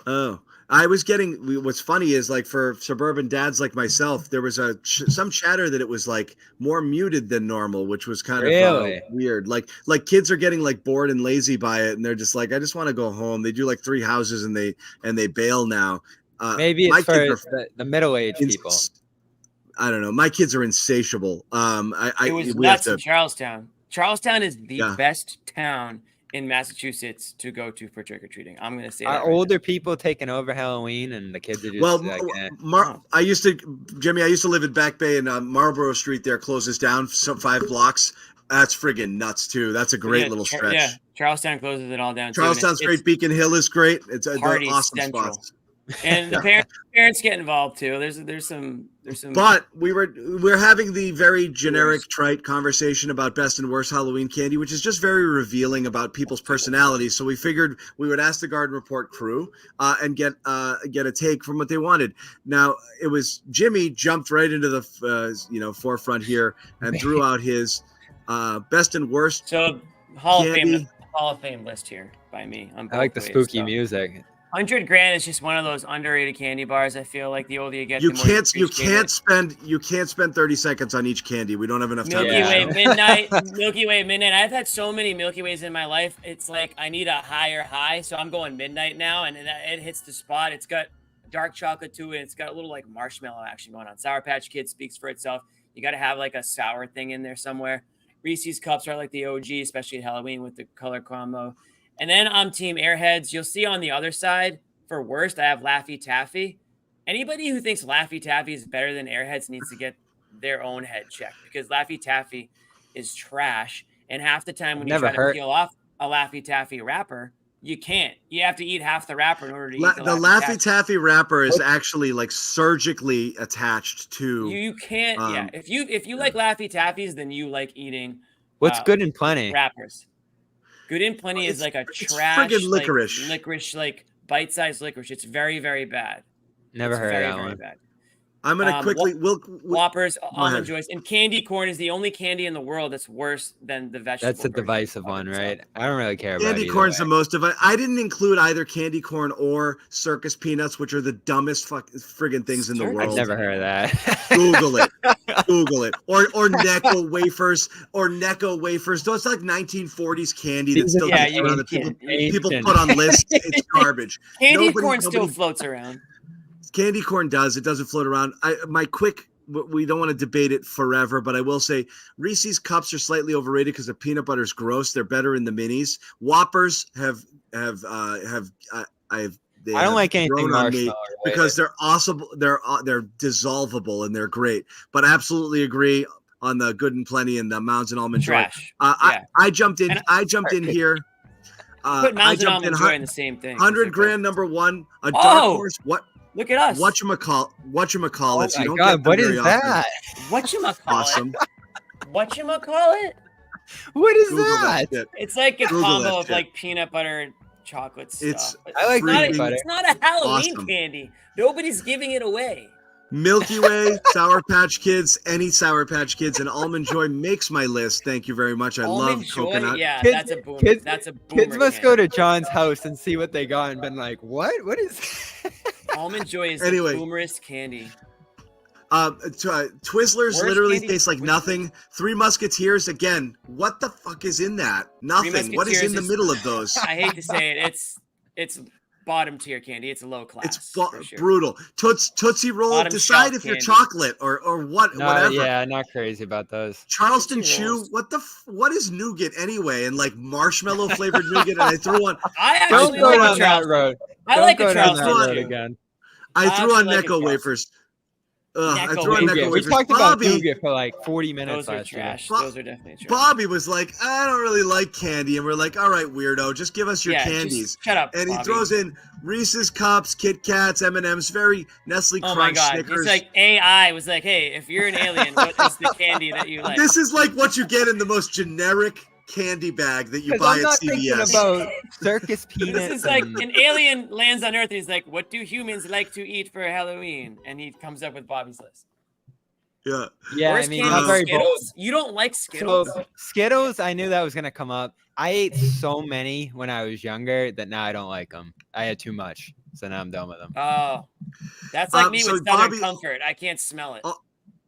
Oh, I was getting. What's funny is like for suburban dads like myself, there was some chatter that it was like more muted than normal, which was kind of weird. Like kids are getting like bored and lazy by it, and they're just like, I just want to go home. They do like 3 houses and they bail now. Maybe it's for the middle-aged people. I don't know. My kids are insatiable. It was nuts in Charlestown. Charlestown is the best town in Massachusetts to go to for trick-or-treating. I'm going to say that. Are older people taking over Halloween and the kids are just I used to live in Back Bay and Marlborough Street there closes down 5 blocks. That's friggin' nuts too. That's a great little stretch. Yeah, Charlestown closes it all down. Charlestown's great. Beacon Hill is great. It's awesome spots. And the parents get involved too. There's some. But we're having the very generic trite conversation about best and worst Halloween candy, which is just very revealing about people's personalities. So we figured we would ask the Garden Report crew and get a take from what they wanted. Now it was Jimmy jumped right into the forefront here and threw out his best and worst. So Hall of Fame list here by me. I like the spooky music. 100 grand is just one of those underrated candy bars. I feel like the older you get, you can't spend 30 seconds on each candy. We don't have enough time. Milky Way midnight. I've had so many Milky Ways in my life. It's like I need a higher high, so I'm going midnight now, and it hits the spot. It's got dark chocolate to it. It's got a little like marshmallow action going on. Sour Patch Kids speaks for itself. You got to have like a sour thing in there somewhere. Reese's Cups are like the OG, especially at Halloween with the color combo. And then I'm Team Airheads. You'll see on the other side, for worst, I have Laffy Taffy. Anybody who thinks Laffy Taffy is better than Airheads needs to get their own head checked because Laffy Taffy is trash. And half the time when you try to peel off a Laffy Taffy wrapper, you can't. You have to eat half the wrapper in order to eat the Laffy Taffy wrapper is actually like surgically attached to. You can't. If you like Laffy Taffies, then you like eating. What's Good and Plenty? Wrappers. Good and Plenty is like a trash licorice, like bite-sized licorice. It's very, very bad. Never heard of that one. Bad. I'm gonna quickly. Whoppers, almond joys, and candy corn is the only candy in the world that's worse than the vegetable. That's a divisive one, right? I don't really care about candy corn's the most of it. I didn't include either candy corn or circus peanuts, which are the dumbest friggin' things in the world. I've never heard of that. Google it. Or Necco wafers. Those like 1940s candy that still gets around that people put on lists. It's garbage. Candy corn still floats around. Candy corn does. It doesn't float around. We don't want to debate it forever, but I will say Reese's Cups are slightly overrated because the peanut butter is gross. They're better in the minis. Whoppers I don't like anything marshmallow because they're awesome. They're dissolvable and they're great. But I absolutely agree on the Good and Plenty and the Mounds and Almond Joy. I jumped in. I jumped in here. Put Mounds and Almond Joy in the same thing. 100 grand number one. A dark horse. What? Look at us. Whatchamacallit. Oh my God, what is that? Whatchamacallit. Awesome. Whatchamacallit? What is that? It's like a combo of like peanut butter and chocolate stuff. I like peanut butter. It's not a Halloween candy. Nobody's giving it away. Milky Way, Sour Patch Kids, any Sour Patch Kids, and Almond Joy makes my list. Thank you very much. I love coconut. Yeah, that's a boomer. That's a boomer. Kids must go to John's house and see what they got and been like, what? What is Almond Joy is the boomerest candy. Twizzlers literally taste like nothing. Three Musketeers, again, what the fuck is in that? Nothing. What is in the middle of those? I hate to say it. It's bottom tier candy. It's low class. It's for sure. brutal. Tootsie Roll. Bottom Decide shelf if you're candy. chocolate or what, No, whatever. yeah, not crazy about those. Charleston Tootsie Chew. Rolls. What is nougat anyway? And like marshmallow flavored nougat. And I threw on. I Don't actually go like a down that Charleston. road. I Don't like go a down that Charleston road Chew. again. I threw on actually like a Necco Charleston. wafers. I Necco threw on wafers. Necco We wafers. talked about Bobby, nougat for like 40 minutes Those are last year. trash. Bo- Those are definitely trash. Bobby was like, I don't really like candy. And we're like, all right, weirdo, just give us your Yeah, candies. just shut up, And he Bobby. throws in Reese's Cups, Kit Kats, M&Ms, very Nestle Oh Crunch, my god! Snickers. It's like AI was like, "Hey, if you're an alien, what is the candy that you like?" This is like what you get in the most generic candy bag that you buy I'm at not thinking CVS. about circus peanuts. This is like and- an alien lands on Earth. And he's like, "What do humans like to eat for Halloween?" And he comes up with Bobby's list. Yeah. Yeah, Worst I mean, candy, not very bold. Skittles. You don't like Skittles? So Skittles, I knew that was gonna come up. I ate so many when I was younger that now I don't like them. I had too much, so now I'm done with them. Oh, that's like me so with Southern Bobby- Comfort. I can't smell it.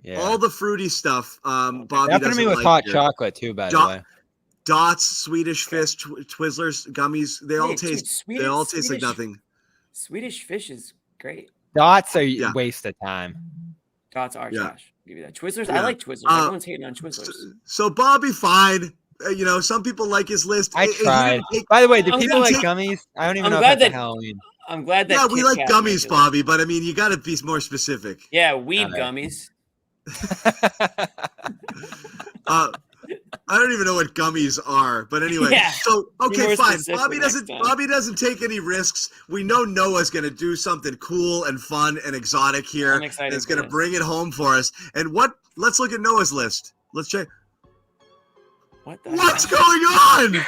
Yeah, All the fruity stuff, Bobby that happened to doesn't me with like hot here. chocolate too, by the Jo- way. Dots, Swedish Fish, Twizzlers, gummies, they all Wait, dude, taste they all taste like Swedish- nothing. Swedish Fish is great. Dots are Yeah. a waste of time. Dots are Yeah. trash. Give you that. Twizzlers. Yeah. I like Twizzlers. Everyone's hating on Twizzlers. So Bobby, fine. Some people like his list. I He didn't tried. take- By the way, do I'm people gonna like take- gummies? I don't even I'm know if glad that's a that- Halloween. I'm glad that. Yeah, we Kit like Kat gummies, made it. Bobby, but I mean, you got to be more specific. Yeah, weed Alright. gummies. I don't even know what gummies are, but anyway. Yeah. So Be okay, more fine. specific Bobby next doesn't. time. Bobby doesn't take any risks. We know Noah's going to do something cool and fun and exotic here. I'm excited It's for going to this. bring it home for us. And what? Let's look at Noah's list. Let's check. What the? What's hell? going on?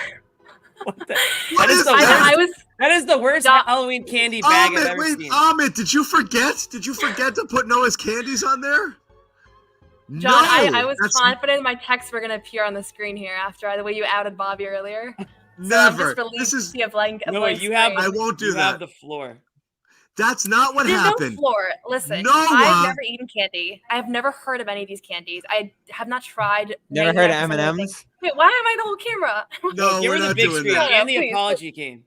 What the? What That is is the that? worst. I was That is the worst Stop. Halloween candy bag I've ever Wait, seen. Amit, did you forget? Did you forget to put Noah's candies on there? John. I was that's confident my texts were gonna appear on the screen here after the way you outed Bobby earlier. So I'm never. just relieved This to is. see a blank. A No, blank you have. screen. I won't do you that. have the floor. That's not what There's happened. no floor. Listen, Noah! I've never eaten candy. I've never heard of any of these candies. I have not tried. Never heard of 99% the M&Ms? things. Wait, why am I the whole camera? No, Give we're her the not big doing screen that. No, and the please. apology cane.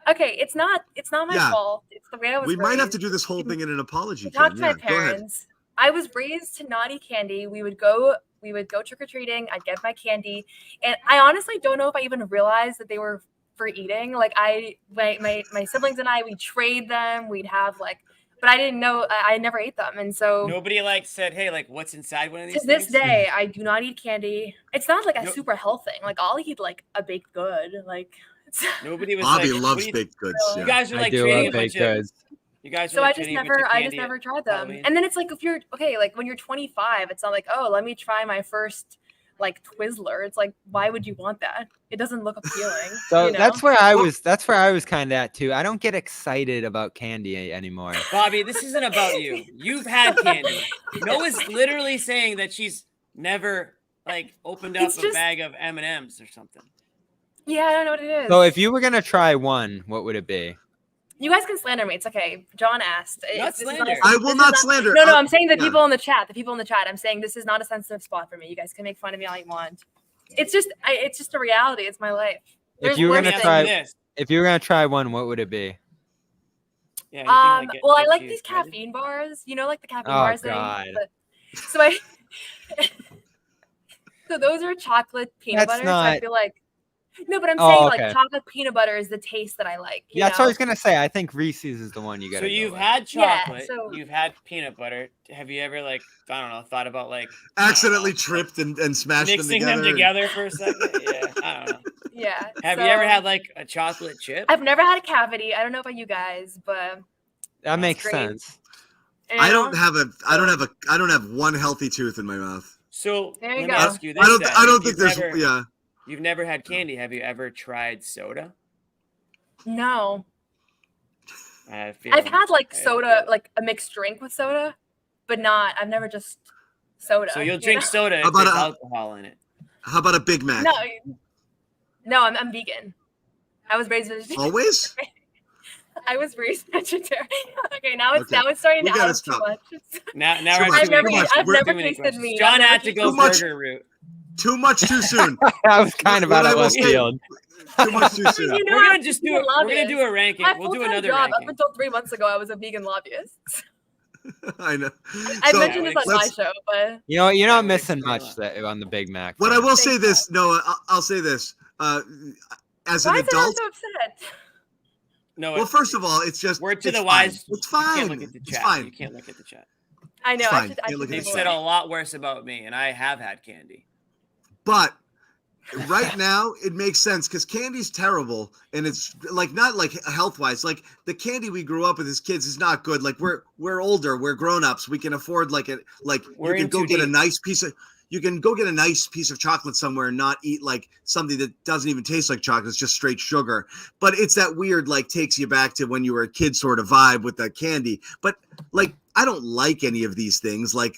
Okay, it's not my Yeah. fault. It's the way I was We might have to raised. do this whole thing in an apology. Talk Ken. to my Yeah, go ahead. parents. I was raised to not eat candy. We would go trick or treating. I'd get my candy, and I honestly don't know if I even realized that they were for eating. Like my siblings and I, we'd trade them. We'd have but I didn't know. I never ate them, and so Nobody said, "Hey, what's inside one of these?" to this things? day, I do not eat candy. It's not like a No- super health thing. Like I'll eat a baked good. Nobody was Bobby like, loves what do you- baked goods. You Yeah. guys are I like do trading love a bunch baked of. goods. You guys are so I like just trading a bunch never of I just candy never at tried them. Halloween. And then it's if you're when you're 25, it's not let me try my first Twizzler. It's why would you want that? It doesn't look appealing. So you know? that's where I was. That's where I was kind of at too. I don't get excited about candy anymore. Bobby, this isn't about you. You've had candy. Noah's literally saying that she's never opened up It's a just- bag of M&Ms or something. Yeah, I don't know what it is. So if you were gonna try one, what would it be? You guys can slander me. It's okay. John asked. Not This is slander. I this will is not slander. No, I'm saying the yeah. people in the chat. The people in the chat. I'm saying this is not a sensitive spot for me. You guys can make fun of me all you want. It's just a reality. It's my life. If you were worse gonna things. try, This. if you were gonna try one, what would it be? Yeah, Well, I like these caffeine bars. You know, the caffeine Oh, bars. God. So so those are chocolate peanut That's butter. So I not- feel no, but I'm Oh, saying okay. chocolate peanut butter is the taste that I like. Yeah, that's what I was gonna say. I think Reese's is the one you got. So you've with. had Yeah, chocolate. so- You've had peanut butter. Have you ever I don't know, thought about Accidentally tripped and smashed mixing them together. for a second? Yeah, I don't know. Yeah. Have so you ever had a chocolate chip? I've never had a cavity. I don't know about you guys, but That makes great. sense. you I don't know, have one healthy tooth in my mouth. So There you let me go. ask you this. I don't think You've there's never- yeah. You've never had candy. Have you ever tried soda? No. I have a feeling. I've had I have a soda, feeling. a mixed drink with soda, but I've never just soda. So you'll you drink know? soda if How about there's a- alcohol in it. How about a Big Mac? No, I'm vegan. I was raised vegetarian. Always? I was raised vegetarian. Okay, now it's Okay. starting We to gotta out too stop. much. Now Too we're much. I've never Too much. I've We're- never too many tasted questions. meat. John I've never had to go Too much. burger route. Too much too soon. I was kind of out of left field. Too much too soon. You know, We're gonna just do it. We're gonna do a ranking. My We'll do full-time another job, ranking. Up until 3 months ago, I was a vegan lobbyist. I know. I So, mentioned this on my show, but You know, you're not missing much on the Big Mac. But I front. will say this, Noah. I'll say this. As why an is it adult, so upset? No. well, first of all, it's just word to it's the fine. wise. It's You can't fine. look at the It's chat. fine. You can't look at the chat. I know. It's I fine. should. Can't look at They've the said chat. a lot worse about me, and I have had candy. But right now, it makes sense because candy's terrible, and it's like not like health wise. Like the candy we grew up with as kids is not good. Like we're older, we're grown ups. We can afford We're you in can go too get a deep. nice piece of. You can go get a nice piece of chocolate somewhere and not eat like something that doesn't even taste like chocolate. It's just straight sugar. But it's that weird, like, takes you back to when you were a kid sort of vibe with that candy. But like, I don't like any of these things like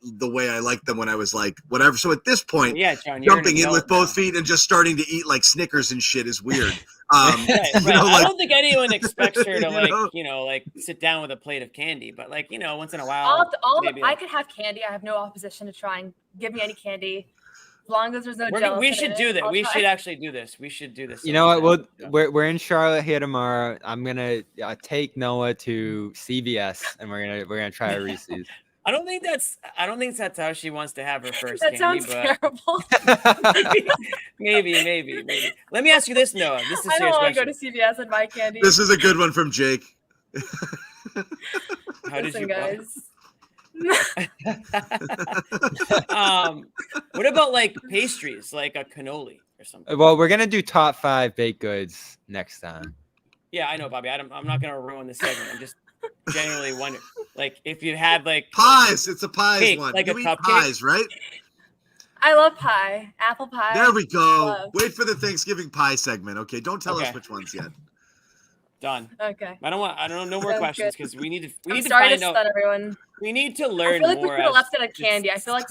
the way I liked them when I was like whatever. So at this point, Yeah, John, you're jumping an in with adult both feet and just starting to eat like Snickers and shit is weird. Right. You know, I like- don't think anyone expects her to You know? like sit down with a plate of candy, but like once in a while, maybe. I could have candy. I have no opposition to trying. Give me any candy, as long as there's no we gelatin should in do it, that. I'll We try. should actually do this. We should do this. You know what? sometime. We're in Charlotte here tomorrow. I'm gonna take Noah to CVS, and we're gonna try a Reese's. I don't think that's how she wants to have her first That candy, sounds but terrible. maybe. Let me ask you this, Noah. This is a I don't serious want to go question. to CVS and buy candy. This is a good one from Jake. How did Listen, you guys. What about like pastries, like a cannoli or something? Well, we're gonna do top 5 baked goods next time. Yeah, I know, Bobby. I'm not gonna ruin the segment. I'm just genuinely wondering, like, if you had like Pies. It's a pies cake, one. like You a eat cupcake. pies, right? I love pie, apple pie. There we go. Love. Wait for the Thanksgiving pie segment. Okay, don't tell Okay. us which ones yet. Done. Okay. I don't no more Sounds questions good. because we need I'm to sorry to find out. stun everyone. We need to I learn feel like we more. could have as left it at the candy. I feel like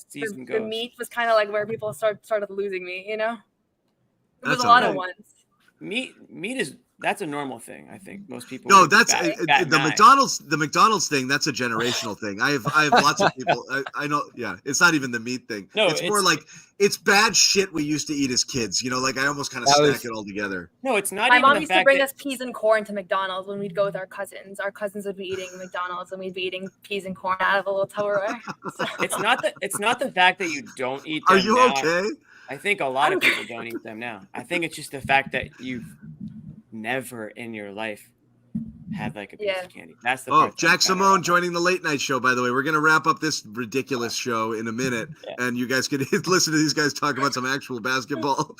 season the goes. meat was kind of like where people started losing me. You know, there was That's a lot all of right. ones. Meat is that's a normal thing. I think most people. No, would that's bat the an eye. McDonald's thing. That's a generational thing. I have lots of people. I know. Yeah, it's not even the meat thing. No, it's more like it's bad shit we used to eat as kids. You know, like I almost kind of stack it all together. No, it's not My even mom the used to fact bring that us peas and corn to McDonald's when we'd go with our cousins. Our cousins would be eating McDonald's and we'd be eating peas and corn out of a little Tupperware. So, it's not the fact that you don't eat them. Are you now. okay? I think a lot of people don't eat them now. I think it's just the fact that you've never in your life had like a piece of candy. That's the Oh, part that Jack I'm kinda Simone joining the late night show, by the way. We're going to wrap up this ridiculous show in a minute, and you guys can listen to these guys talk about some actual basketball.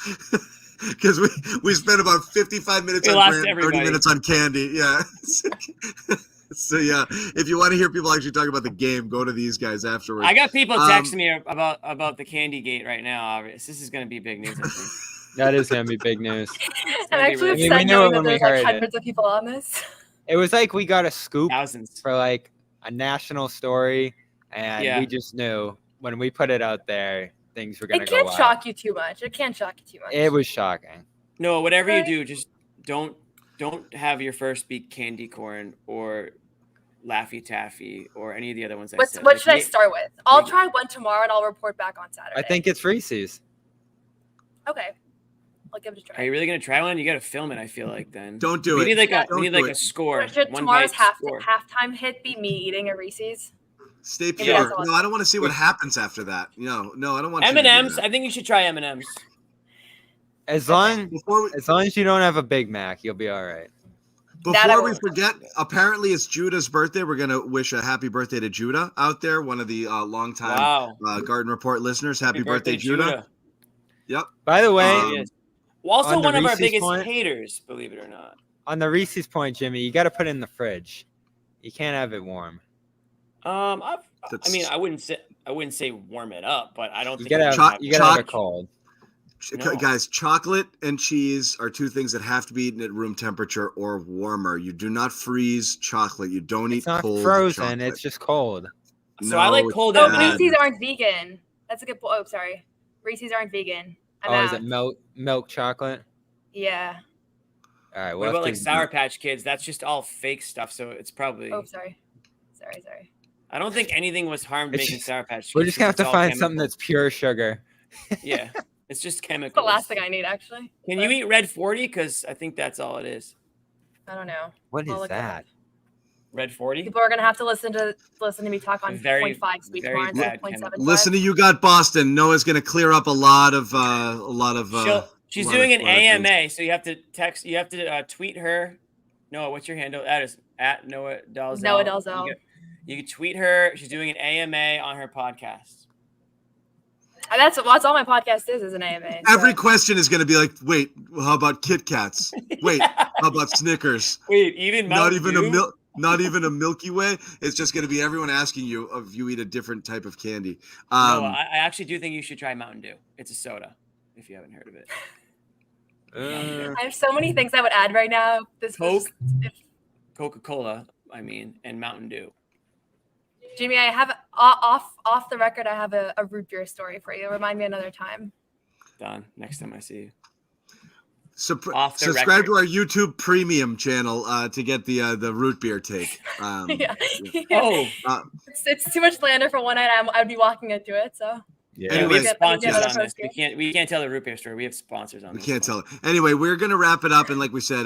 Because we spent about 55 minutes We on lost Grant, 30 everybody. minutes on candy. Yeah. So, yeah, if you want to hear people actually talk about the game, go to these guys afterwards. I got people texting me about the candy gate right now. Obviously, this is going to be big news. I think. That is gonna be big news. I'm actually I mean, we upset knew knowing it that when we there's like heard it. hundreds of people on this. It was like we got a scoop Thousands. for like a national story, and Yeah. we just knew when we put it out there, things were gonna It go can't wild. shock you too much. It can't shock you too much. It was shocking. No, whatever Okay. you do, just don't have your first be candy corn or Laffy Taffy or any of the other ones I said. What Like, should I ma- start with? I'll maybe- try one tomorrow and I'll report back on Saturday. I think it's Reese's. Okay. I'll give it a try. Are you really gonna try one? You got to film it. I feel like then. Don't do we it. Need like a Don't we need do like it. a score. Should one tomorrow's bite score. halftime hit be me eating a Reese's? Stay pure. Yeah, that's all. No, I don't want to see what happens after that. No, I don't want you to do M&Ms. that. I think you should try M&Ms. As long Before as you don't have a Big Mac, you'll be all right. That I we won't. forget, apparently it's Judah's birthday. We're going to wish a happy birthday to Judah out there, one of the longtime Wow. Garden Report listeners. Happy birthday, Judah. Yep. By the way, It is. Well, also on the one of our Reese's biggest point- haters, believe it or not. on the Reese's point, Jimmy, you got to put it in the fridge. You can't have it warm. I mean, That's- I wouldn't say warm it up, but I don't You think gotta it have, would you gotta have choc- it cold. No. Guys, chocolate and cheese are two things that have to be eaten at room temperature or warmer. You do not freeze chocolate. You don't eat It's not cold frozen. chocolate. It's just cold. So I like No, cold Oh, it's M&Ms. bad. Reese's aren't vegan. That's a good point. Oh, sorry. Reese's aren't vegan. I'm Oh, out. is it milk chocolate? Yeah. All right. What Well, about like Sour Patch Kids? That's just all fake stuff, so it's probably. Oh, sorry. Sorry. I don't think anything was harmed It's making just- Sour Patch Kids. We're just gonna have It's to all find something chemical. that's pure sugar. Yeah, it's just It's chemicals. the last thing I need, actually. Can you eat Red 40? Because I think that's all it is. I don't know. What I'll is look it up. that? Red 40? People are gonna have to listen to me talk on Very, 0.5 speed very tomorrow instead bad of 0.75. chemical. Listen to You Got Boston. Noah's going to clear up a lot of She's lot doing of an things. AMA, so you have to tweet her. Noah, what's your handle? That is at Noah Dalzell. Noah Dalzell. You can tweet her. She's doing an AMA on her podcast. That's all my podcast is an AMA. Every question is going to be like, wait, how about Kit Kats? Wait, how about Snickers? Wait, even Mountain Dew? Not even a Milky Way. It's just going to be everyone asking you if you eat a different type of candy. No, I actually do think you should try Mountain Dew. It's a soda, if you haven't heard of it. I have so many things I would add right now. Coca-Cola, and Mountain Dew. Jimmy, I have off the record. I have a root beer story for you. Remind me another time. Done. Next time I see you. Subscribe to our YouTube Premium channel to get the root beer take. Yeah. Oh, it's too much slander for one night. I'd be walking into it. So. Yeah, Anyway, we have sponsors on this. We can't tell the root beer story. We have sponsors on this. We can't tell it. Anyway, we're going to wrap it up, and like we said,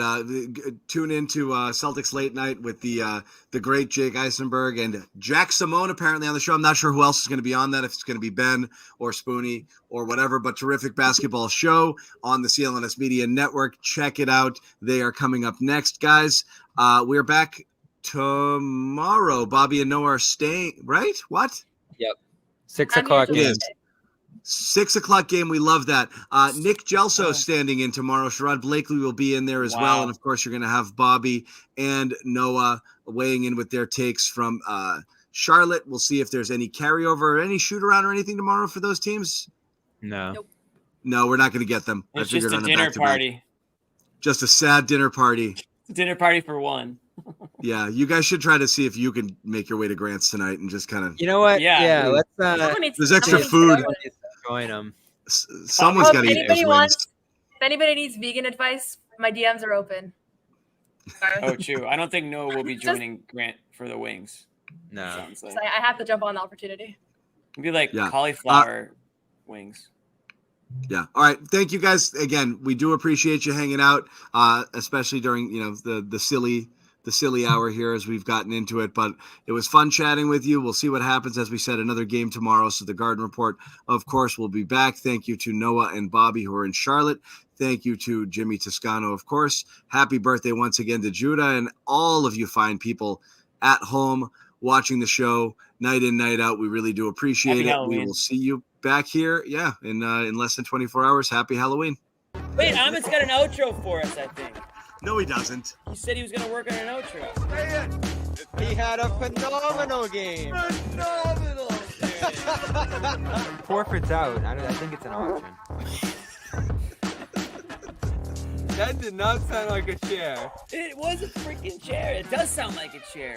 tune into Celtics Late Night with the great Jake Eisenberg and Jack Simone apparently on the show. I'm not sure who else is going to be on that, if it's going to be Ben or Spoonie or whatever, but terrific basketball show on the CLNS Media Network. Check it out. They are coming up next, guys. We're back tomorrow. Bobby and Noah are staying, right? What? Yep. 6 o'clock game. 6 o'clock game. We love that. Nick Gelso standing in tomorrow. Sherrod Blakely will be in there as well. And of course, you're going to have Bobby and Noah weighing in with their takes from Charlotte. We'll see if there's any carryover or any shoot around or anything tomorrow for those teams. No. Nope. No, we're not going to get them. It's just a dinner party. Just a sad dinner party. Dinner party for one. Yeah, you guys should try to see if you can make your way to Grant's tonight and just kind of. You know what? Yeah. Let's. There's extra food. Join them. Someone's got to eat those wings. If anybody needs vegan advice, my DMs are open. Oh, true. I don't think Noah will be joining Grant for the wings. No. Sounds like. So I have to jump on the opportunity. It'd be like cauliflower wings. Yeah. All right. Thank you guys again. We do appreciate you hanging out, especially during the silly hour here as we've gotten into it. But it was fun chatting with you. We'll see what happens. As we said, another game tomorrow. So the Garden Report, of course, will be back. Thank you to Noah and Bobby who are in Charlotte. Thank you to Jimmy Toscano, of course. Happy birthday once again to Judah and all of you fine people at home watching the show night in, night out. We really do appreciate it. Halloween. We will see you back here. Yeah. In less than 24 hours. Happy Halloween. Wait, Amit's got an outro for us, I think. No, he doesn't. He said he was going to work on an outro. He had a phenomenal game. Phenomenal. Forfeit's out. I think it's an option. That did not sound like a chair. It was a freaking chair. It does sound like a chair.